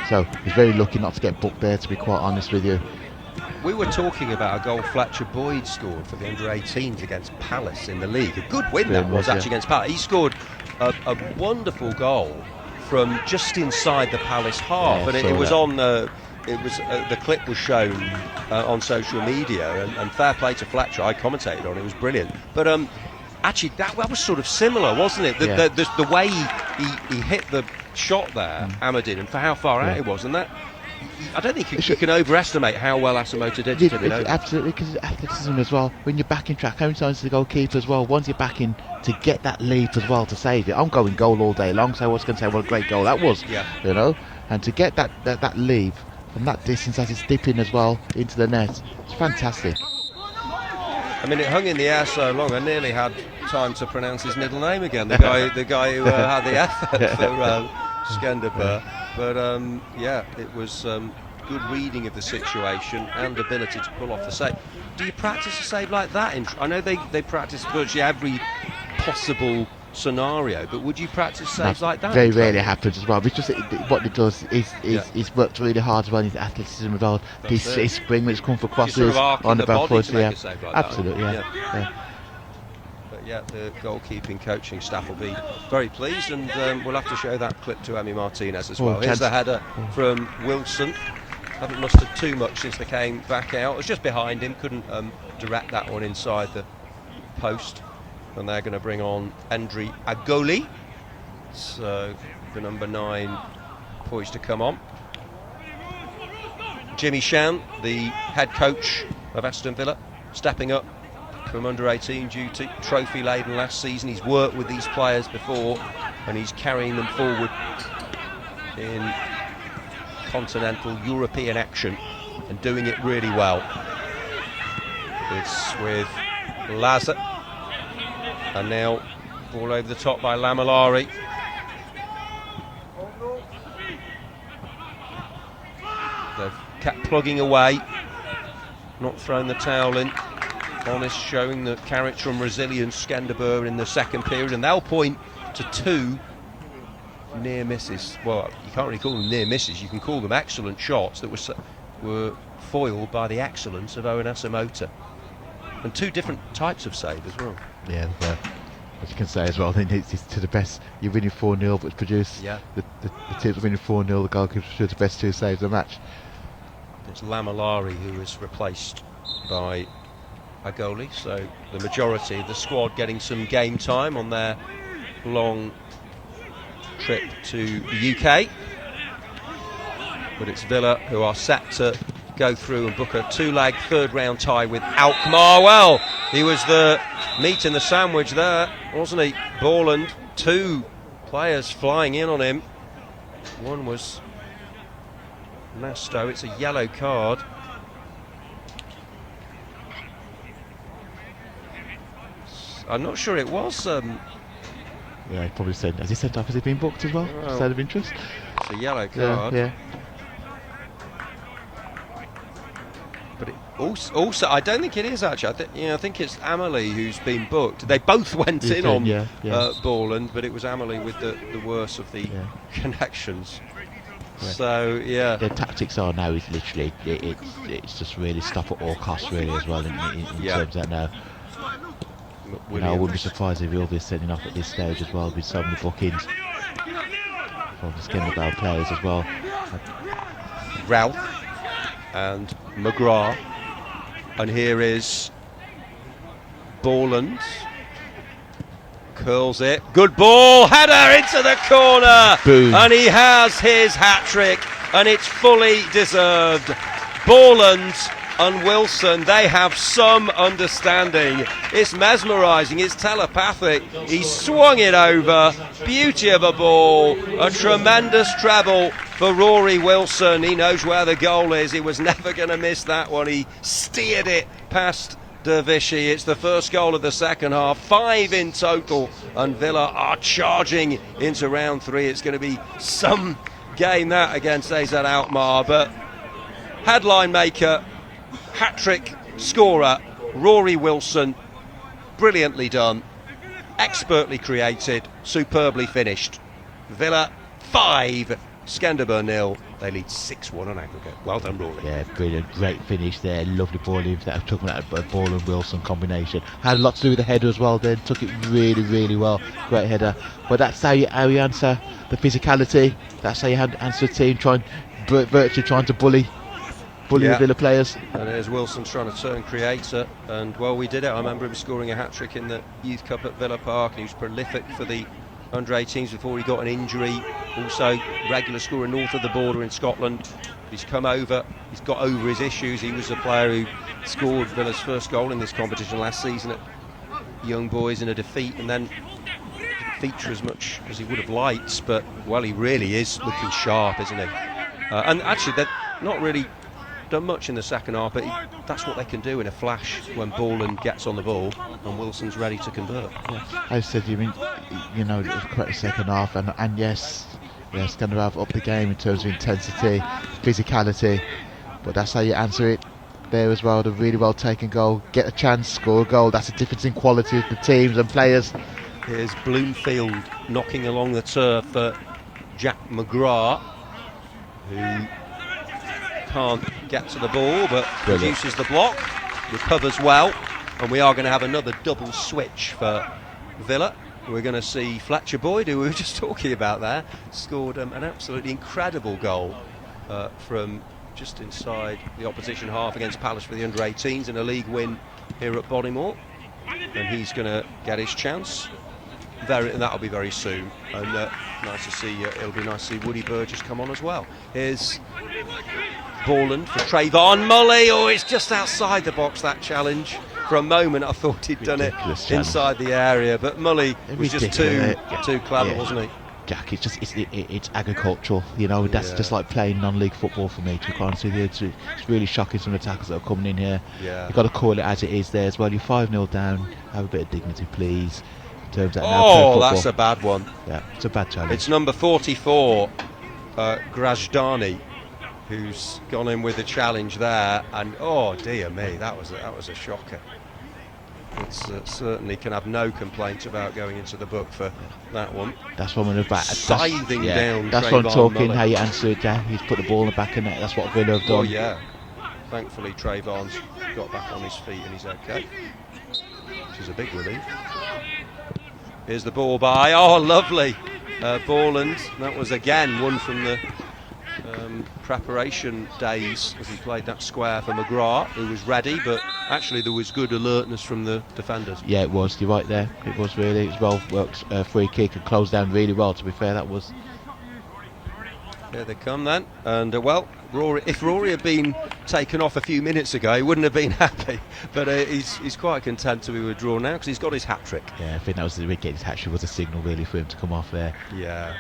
So he's very lucky not to get booked there, to be quite honest with you. We were talking about a goal Fletcher Boyd scored for the under-18s against Palace in the league. A good win that was actually against Palace. He scored a wonderful goal from just inside the Palace half, and it was on. The clip was shown on social media, and fair play to Fletcher. I commentated on it. It was brilliant. But actually, that was sort of similar, wasn't it? The way he hit the shot there, Ahmadine, and for how far out it was, and that. I don't think you can overestimate how well Asamoah did to it over. Absolutely, because it's athleticism as well. When you're back in track, how many times the goalkeeper as well, once you're back in to get that leap as well, to save it. I'm going goal all day long, so I was going to say what a great goal that was, you know. And to get that leap from that distance as it's dipping as well into the net, it's fantastic. I mean, it hung in the air so long, I nearly had time to pronounce his middle name again. The guy who had the effort for Skënderbeu. But yeah, it was good reading of the situation and ability to pull off the save. Do you practice a save like that? I know they practice virtually every possible scenario, but would you practice saves like that? Very rarely happens as well. Because what it does is he's worked really hard as well. His athleticism as well. His spring when it's come for crosses on the back foot. Absolutely, yeah, the goalkeeping coaching staff will be very pleased, and we'll have to show that clip to Emi Martinez as well. Here's the header from Wilson. Haven't mustered too much since they came back out. It was just behind him, couldn't direct that one inside the post. And they're going to bring on Andre Agoli. So the number 9 poised to come on. Jimmy Shan, the head coach of Aston Villa, stepping up from under-18 duty, trophy laden last season. He's worked with these players before, and he's carrying them forward in continental European action and doing it really well. It's with Laza, and now ball over the top by Lamellari. They've kept plugging away, not thrown the towel in. Honest, showing the character and resilience Skënderbeu in the second period, and they'll point to 2 near misses. Well, you can't really call them near misses, you can call them excellent shots that were foiled by the excellence of Owen Asamoah, and 2 different types of save as well. Yeah, as you can say as well, it's to the best. You're winning 4-0, but it's produced. Yeah. The team's winning 4-0. The goalkeeper produced the best 2 saves of the match. It's Lamellari who is replaced by Agoli, so the majority of the squad getting some game time on their long trip to the UK. But it's Villa who are set to go through and book a 2-leg third-round tie with Alkmaar. Well, he was the meat in the sandwich there, wasn't he? Borland, 2 players flying in on him. One was Nasto. It's a yellow card. I'm not sure it was. Yeah, he probably said. Has he sent off? Has he been booked as well? Just out of interest. It's a yellow card. Yeah. But Also, I don't think it is actually. I think it's Amelie who's been booked. They both went in on Borland, but it was Amelie with the worst of the connections. Yeah. So yeah, the tactics are now is literally it's just really stop at all costs really as well in terms of that now. I wouldn't be surprised if he'll be sending off at this stage as well with so many bookings from the Skënderbeu players as well. Ralph and McGrath, and here is Borland. Curls it, good ball, header into the corner. Boom. And he has his hat-trick, and it's fully deserved. Borland and Wilson, they have some understanding. It's mesmerising, it's telepathic. He swung it over, beauty of a ball, a tremendous treble for Rory Wilson. He knows where the goal is, he was never going to miss that one. He steered it past Dervishy. It's the first goal of the second half, 5 in total, and Villa are charging into round 3. It's going to be some game that against AZ Alkmaar, but headline maker, hat-trick scorer Rory Wilson, brilliantly done, expertly created, superbly finished. Villa 5, Skënderbeu 0. They lead 6-1 on aggregate. Well done, Rory. Yeah, brilliant, great finish there. Lovely ball in that. I'm talking about a ball and Wilson combination. Had a lot to do with the header as well. Then took it really, really well. Great header. But that's how you answer the physicality. That's how you answer the team virtually trying to bully the Villa players. And there's Wilson trying to turn creator, and well, we did it. I remember him scoring a hat-trick in the Youth Cup at Villa Park, and he was prolific for the under-18s before he got an injury. Also regular scorer north of the border in Scotland. He's got over his issues. He was a player who scored Villa's first goal in this competition last season at Young Boys in a defeat, and then didn't feature as much as he would have liked, but well, he really is looking sharp, isn't he? And actually they've not really done much in the second half, but that's what they can do in a flash when Borland gets on the ball and Wilson's ready to convert. I said, it was quite a second half, and yes, Skënderbeu have upped the game in terms of intensity, physicality, but that's how you answer it there as well. The really well taken goal, get a chance, score a goal. That's the difference in quality of the teams and players. Here's Bloomfield knocking along the turf for Jack McGrath, who can't get to the ball but produces the block, recovers well, and we are going to have another double switch for Villa. We're going to see Fletcher Boyd, who we were just talking about there, scored an absolutely incredible goal from just inside the opposition half against Palace for the under-18s in a league win here at Bodymoor, and he's going to get his chance. And that'll be very soon, and nice to see. It'll be nice to see Woody Burgess come on as well. Here's Borland for Trayvon Mully. Oh, it's just outside the box, that challenge. For a moment I thought he'd done it inside the area, but Mully was just too clever, wasn't he? Jack, it's agricultural, that's just like playing non-league football for me, to be honest with you. It's really shocking, some of the tackles that are coming in here. You've got to call it as it is there as well. You're 5-0 down, have a bit of dignity please. That's a bad one. Yeah, it's a bad challenge. It's number 44, Grajdani, who's gone in with a challenge there, and oh dear me, that was a shocker. It's certainly can have no complaints about going into the book for that one. That's one in the back. Scything down. That's what I'm talking. How you answer it, Jack. He's put the ball in the back of the net. That's what Villa have done. Oh yeah. Thankfully, Trayvon's got back on his feet and he's okay, which is a big relief. Here's the ball by, lovely, Borland. That was again one from the preparation days as he played that square for McGrath, who was ready, but actually there was good alertness from the defenders. Yeah, it was. You're right there. It was really. It was well worked free kick and closed down really well, to be fair. That was. Here they come then, and if Rory had been taken off a few minutes ago, he wouldn't have been happy, but he's quite content to be withdrawn now because he's got his hat-trick. Yeah, I think that was the getting his hat-trick was a signal really for him to come off there. Yeah,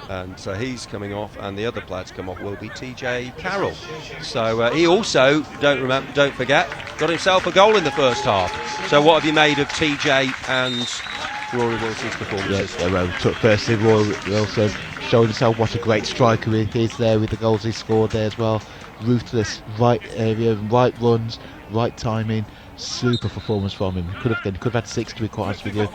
and so he's coming off, and the other player to come off will be TJ Carroll. So he also, don't forget, got himself a goal in the first half. So what have you made of TJ and Rory Wilson's performances? Yeah, firstly, Rory Wilson showed himself what a great striker he is there with the goals he scored there as well. ruthless, right area, right runs, right timing. Super performance from him. He could have had 6, to be quite honest with you.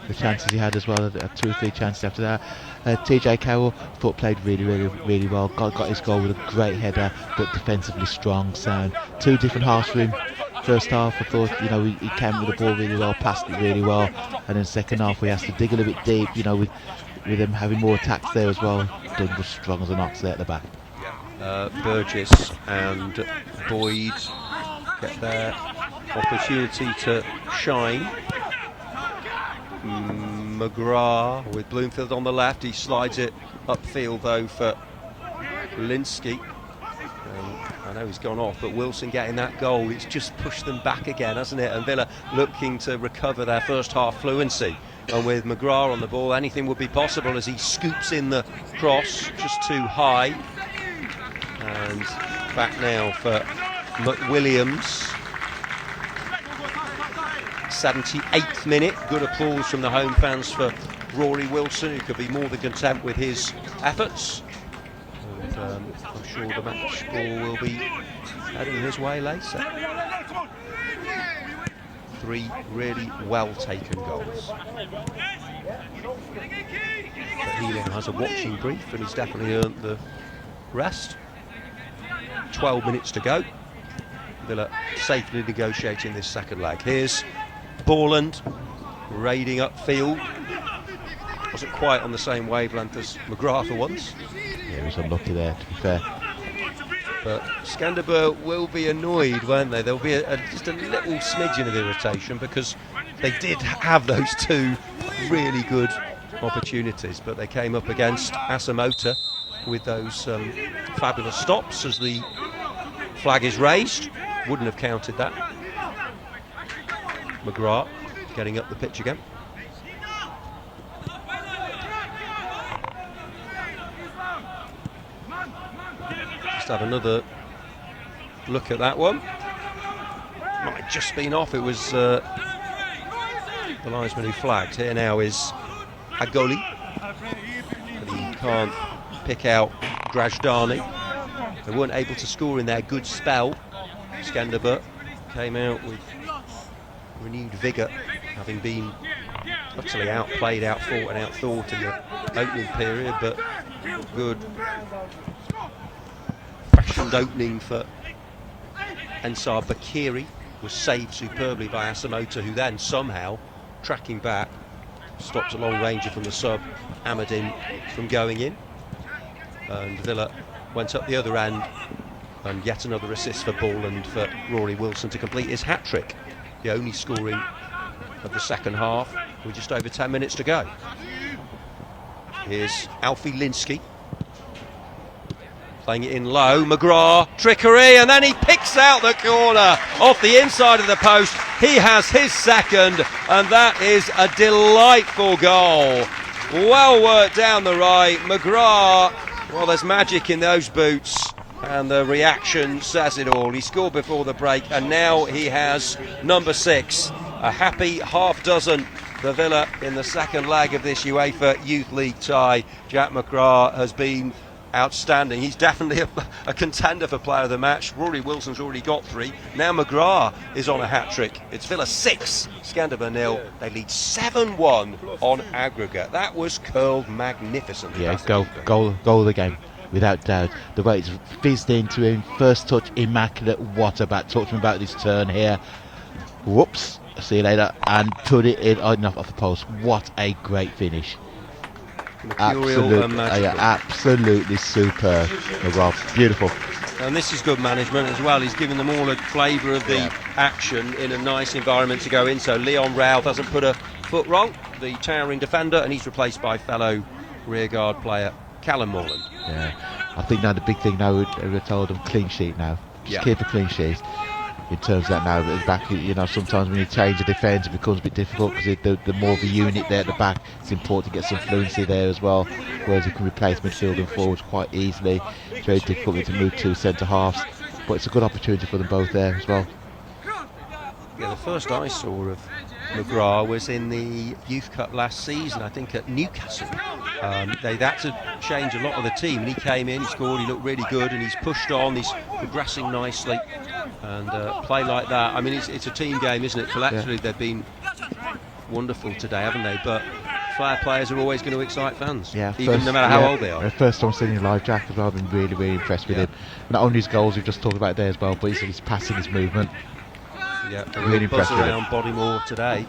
The chances he had as well, 2 or 3 chances after that. TJ Carroll, thought played really well. Got his goal with a great header, but defensively strong, sound. 2 different halves for him. First half, I thought, he came with the ball really well, passed it really well, and then second half, we has to dig a little bit deep, with him having more attacks there as well. Done was strong as an ox there at the back. Burgess and Boyd get their opportunity to shine. McGrath with Bloomfield on the left. He slides it upfield though for Linsky. I know he's gone off, but Wilson getting that goal, it's just pushed them back again, hasn't it? And Villa looking to recover their first half fluency. And with McGrath on the ball, anything would be possible as he scoops in the cross just too high. And back now for McWilliams. 78th minute. Good applause from the home fans for Rory Wilson, who could be more than content with his efforts. And I'm sure the match ball will be heading his way later. 3 really well taken goals. But Healing has a watching brief and he's definitely earned the rest. 12 minutes to go. Villa safely negotiating this second leg. Here's Borland raiding upfield. Wasn't quite on the same wavelength as McGrath for once. Yeah, he was unlucky there, to be fair. But Skënderbeu will be annoyed, won't they? There'll be just a little smidgen of irritation because they did have those 2 really good opportunities, but they came up against Asamoah with those fabulous stops as the flag is raised. Wouldn't have counted that. McGrath getting up the pitch again. Just have another look at that one. Might have just been off. It was the linesman who flagged. Here now is Agoli. But he can't pick out Grajdani. They weren't able to score in their good spell. Skënderbeu came out with renewed vigour, having been utterly outplayed, outfought and outthought in the opening period, but good fashioned opening for Ensar Bakiri was saved superbly by Asamoah, who then somehow, tracking back, stopped a long ranger from the sub, Ahmadin, from going in. And Villa went up the other end, and yet another assist for Borland for Rory Wilson to complete his hat-trick. The only scoring of the second half with just over 10 minutes to go. Here's Alfie Linsky playing it in low. McGrath, trickery, and then he picks out the corner off the inside of the post. He has his second, and that is a delightful goal. Well worked down the right. McGrath, well, there's magic in those boots. And the reaction says it all. He scored before the break, and now he has number 6. A happy half dozen for Villa in the second leg of this UEFA Youth League tie. Jack McGrath has been outstanding. He's definitely a contender for player of the match. Rory Wilson's already got 3. Now McGrath is on a hat-trick. It's Villa 6, Skënderbeu 0. They lead 7-1 on aggregate. That was curled magnificently. Yeah, goal of the game. Without doubt, the way it's fizzed into him, first touch immaculate. What about? Talk to me about this turn here. Whoops, see you later, and put it in off the post. What a great finish! Absolutely superb. Beautiful. And this is good management as well. He's giving them all a flavour of the action in a nice environment to go in. So Leon Rao doesn't put a foot wrong, the towering defender, and he's replaced by fellow rearguard player Callum Morland. Yeah, I think now the big thing now we're told them clean sheet now. Just keep a clean sheet. In terms of that now, at the back, sometimes when you change the defence it becomes a bit difficult because the more of a unit there at the back, it's important to get some fluency there as well. Whereas you can replace midfield and forwards quite easily. It's very difficult to move 2 centre halves, but it's a good opportunity for them both there as well. Yeah, the first I saw of McGrath was in the Youth Cup last season, I think at Newcastle. They had to change a lot of the team, and he came in, he scored, he looked really good, and he's pushed on, he's progressing nicely, and play like that. I mean, it's a team game, isn't it? Collectively, they've been wonderful today, haven't they? But flair players are always going to excite fans, even no matter how old they are. First time seeing him live, Jack, as well, I've been really, really impressed with him. Not only his goals we've just talked about there as well, but his passing, his movement. Yeah, a really buzz around Bodymore today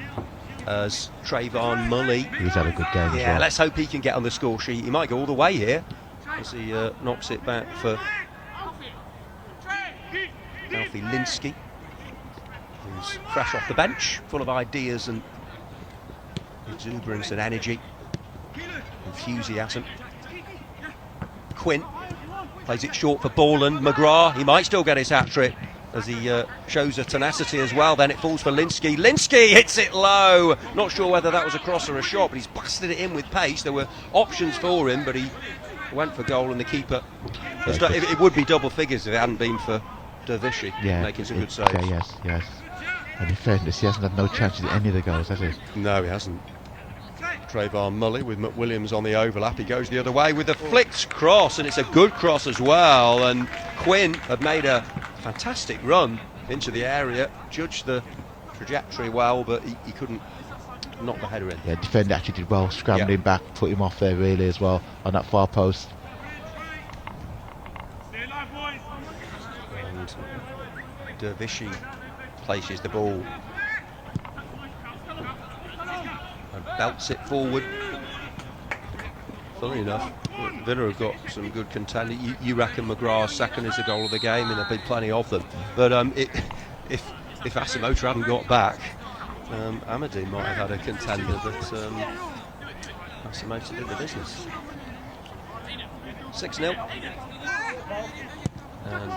as Trayvon Mully. He's had a good game as well. Let's hope he can get on the score sheet. He might go all the way here as he knocks it back for Alfie Linsky, who's fresh off the bench, full of ideas and exuberance and energy, enthusiasm. Quinn plays it short for Borland. McGrath, he might still get his hat-trick as he shows a tenacity as well. Then it falls for Linsky. Linsky hits it low. Not sure whether that was a cross or a shot, but he's blasted it in with pace. There were options for him, but he went for goal, and the keeper... It would be double figures if it hadn't been for Dervishy making some good saves. Yes. And in fairness, he hasn't had no chances at any of the goals, has he? No, he hasn't. Trayvon Mully with McWilliams on the overlap. He goes the other way with a flicked cross, and it's a good cross as well. And Quinn had made a fantastic run into the area, judged the trajectory well, but he couldn't knock the header in. Yeah, defender actually did well, scrambling back, put him off there really as well on that far post. And Dervishy places the ball and belts it forward. Funny enough, Villa have got some good contender. You reckon McGrath's second is the goal of the game, and there've been plenty of them. But if Asamoah hadn't got back, Amadine might have had a contender, but Asamoah did the business. 6-0. And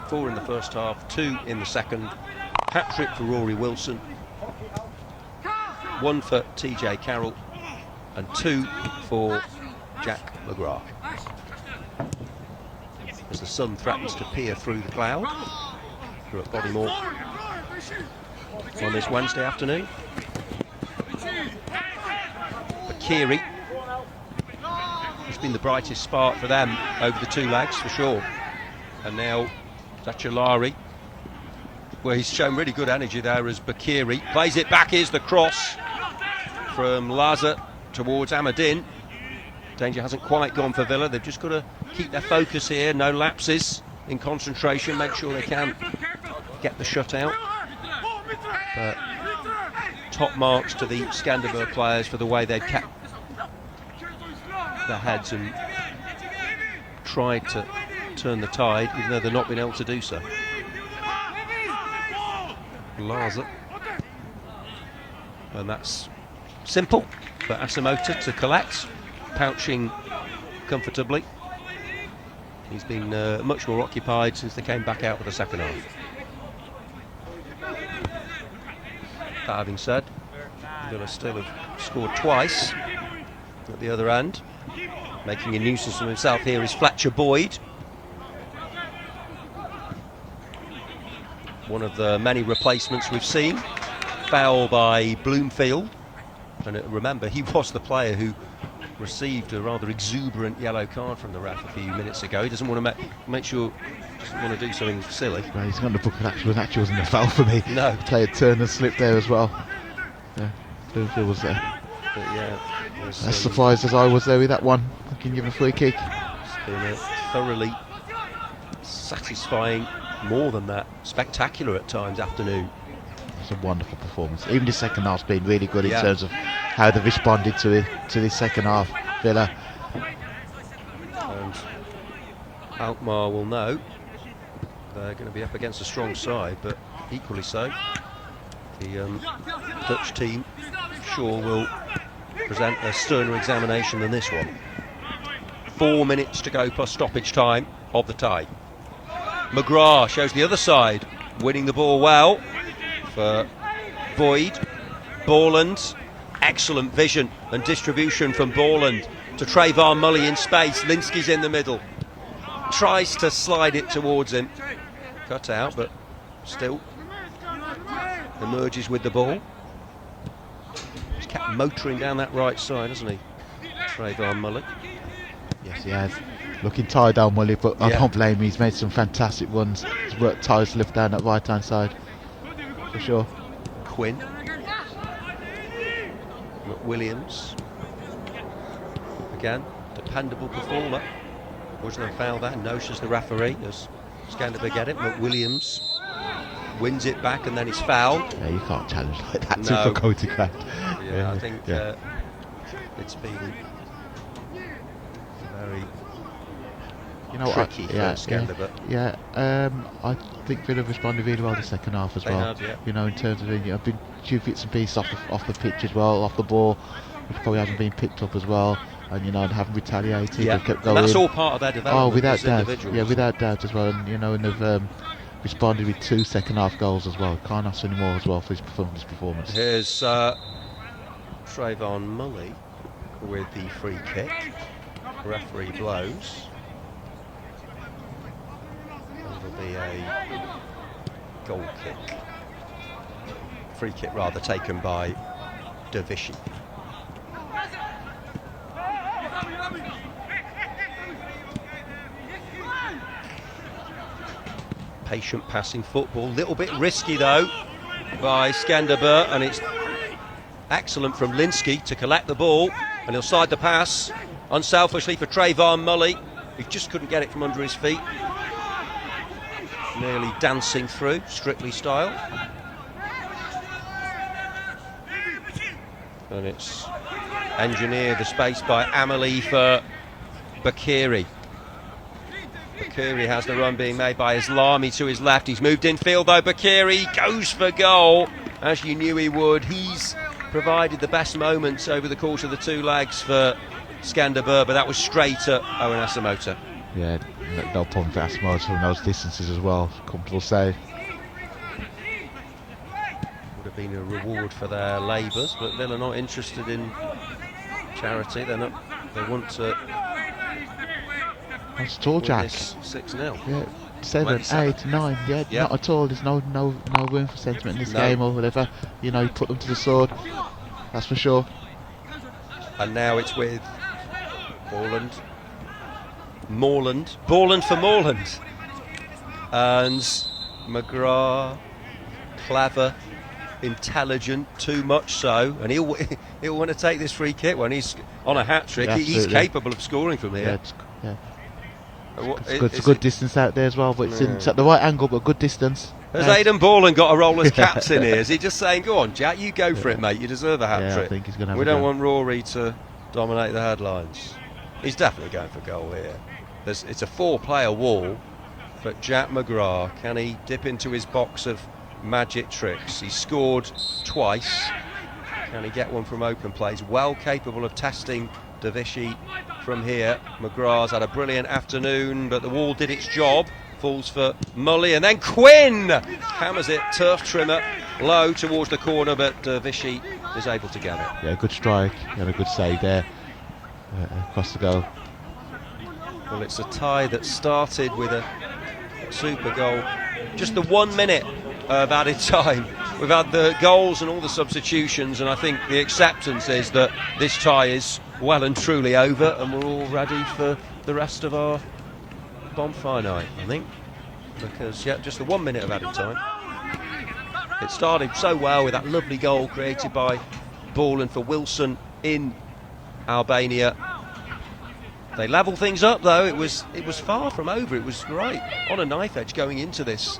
4 in the first half, 2 in the second. Hat-trick for Rory Wilson, 1 for TJ Carroll, and 2 for Jack McGrath. As the sun threatens to peer through the cloud, we're at Bodymore on this Wednesday afternoon. Bakiri has been the brightest spark for them over the 2 legs for sure. And now Zachilari, where he's shown really good energy there as Bakiri plays it back. Here's the cross from Laza towards Amadine. Danger hasn't quite gone for Villa. They've just got to keep their focus here, no lapses in concentration, make sure they can get the shutout. But top marks to the Skënderbeu players for the way they've kept their heads and tried to turn the tide, even though they've not been able to do so. Laza, and that's simple for Asamoah to collect, pouching comfortably. He's been much more occupied since they came back out for the second half. That having said, Villa still have scored twice at the other end. Making a nuisance of himself here is Fletcher Boyd, one of the many replacements we've seen. Foul by Bloomfield, and remember, he was the player who received a rather exuberant yellow card from the ref a few minutes ago. He doesn't want to make sure, doesn't want to do something silly. Well, he's going to book an actual wasn't a foul for me. No. The player turned and slipped there as well. Yeah, Bloomfield was there. But yeah, was, as surprised as I was there with that one. I can give him a free kick. It's been a thoroughly satisfying, more than that, spectacular at times afternoon. It's a wonderful performance. Even the second half's been really good in terms of how they've responded to the second half, Villa. And Alkmaar will know they're going to be up against a strong side, but equally so, the Dutch team sure will present a sterner examination than this one. 4 minutes to go plus stoppage time of the tie. McGrath shows the other side, winning the ball well for Boyd. Borland, excellent vision and distribution from Borland to Trayvon Mully in space. Linsky's in the middle, tries to slide it towards him, cut out, but still emerges with the ball. He's kept motoring down that right side, hasn't he, Trayvon Mullet? Yes, he has. Looking tired down Mullet, but I don't blame him. He's made some fantastic runs. He's worked tirelessly down that right hand side, for sure. Quinn. Williams. Again, dependable performer. Wasn't a foul there. No, says the referee. As Skënderbeu get it, but Williams wins it back and then he's fouled. Yeah, you can't challenge like that No. to photograph. Yeah, I think it's been very tricky for Skënderbeu. I think Villa responded really well the second half as well. Had, you know, in terms of I've been few bits and pieces off the pitch as well, off the ball, which probably haven't been picked up as well. And you know, and haven't retaliated. Yeah, Kept going. that's all part of their development. Oh, without doubt. Individuals. Yeah, without doubt as well. And you know, and they've responded with 2 second half goals as well. Can't ask any more as well for his performance. Here's Trayvon Mullet with the free kick. Referee blows. It'll be a goal kick. Free kick rather, taken by Dervishi. Patient passing football, little bit risky though by Skënderbeu, and it's excellent from Linsky to collect the ball, and he'll side the pass unselfishly for Trayvon Mullet. He just couldn't get it from under his feet. Nearly dancing through, Strictly style. And it's engineered the space by Amelie for Bakiri. Bakiri has the run being made by Islami to his left. He's moved infield though. Bakiri goes for goal, as you knew he would. He's provided the best moments over the course of the 2 legs for Skënderbeu, but that was straight at Owen Asamoah. Yeah, no problem for Asamoah from those distances as well. Comfortable save. Would have been a reward for their labours, but Villa not interested in charity. They want to. That's tall, Jack. 6-0. Yeah, 7, 8, 9. Yeah, not at all. There's no room for sentiment in this game or whatever. You know, you put them to the sword. That's for sure. And now it's with Morland for Morland. And McGrath, clever, intelligent, too much so, and he'll want to take this free kick when he's on a hat-trick. He's capable of scoring from here. It's a good distance out there as well, but it's at the right angle, but good distance. Has Aidan Borland got a roll as captain here? Is he just saying, go on Jack, you go for it mate, you deserve a hat-trick? Yeah, I think he's going to have We don't want Rory to dominate the headlines. He's definitely going for goal here. It's a 4-player wall, but Jack McGrath, can he dip into his box of magic tricks? He scored twice. Can he get one from open play? He's well capable of testing Dervishi from here. McGrath's had a brilliant afternoon, but the wall did its job. Falls for Mullet, and then Quinn hammers it, turf trimmer, low towards the corner, but Dervishi is able to get it. Yeah, good strike and a good save there across the goal. Well, it's a tie that started with a super goal. Just the 1 minute of added time. We've had the goals and all the substitutions, and I think the acceptance is that this tie is well and truly over, and we're all ready for the rest of our bonfire night, I think. Because, just the 1 minute of added time. It started so well with that lovely goal created by Borland for Wilson in Albania. They level things up though. It was far from over. It was right on a knife edge going into this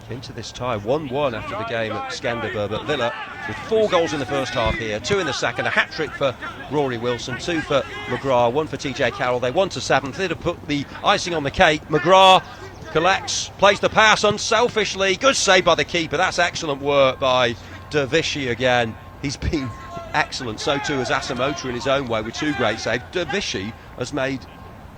tie. 1-1 after the game at Skënderbeu, but Villa with 4 goals in the first half here, 2 in the second, a hat-trick for Rory Wilson, 2 for McGrath, 1 for TJ Carroll. They won to 7th. They'd have put the icing on the cake. McGrath collects, plays the pass unselfishly. Good save by the keeper. That's excellent work by Dervishi again. He's been excellent. So too has Asamoah in his own way with 2 great saves. Dervishi has made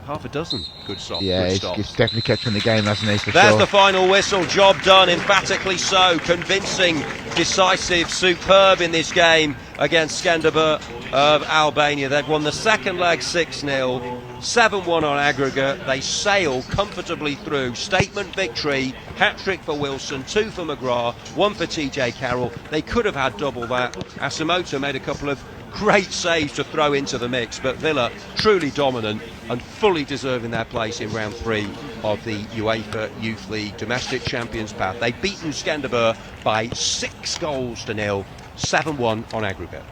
half a dozen good stops. Yeah, he's definitely kept in the game, hasn't he? There's the final whistle. Job done, emphatically so. Convincing, decisive, superb in this game. against Skënderbeu of Albania. They've won the second leg 6-0, 7-1 on aggregate. They sail comfortably through. Statement victory, hat-trick for Wilson, 2 for McGrath, 1 for TJ Carroll. They could have had double that. Asamoah made a couple of great saves to throw into the mix, but Villa truly dominant and fully deserving their place in round 3 of the UEFA Youth League Domestic Champions path. They've beaten Skënderbeu by 6 goals to 0, 7-1 on aggregate.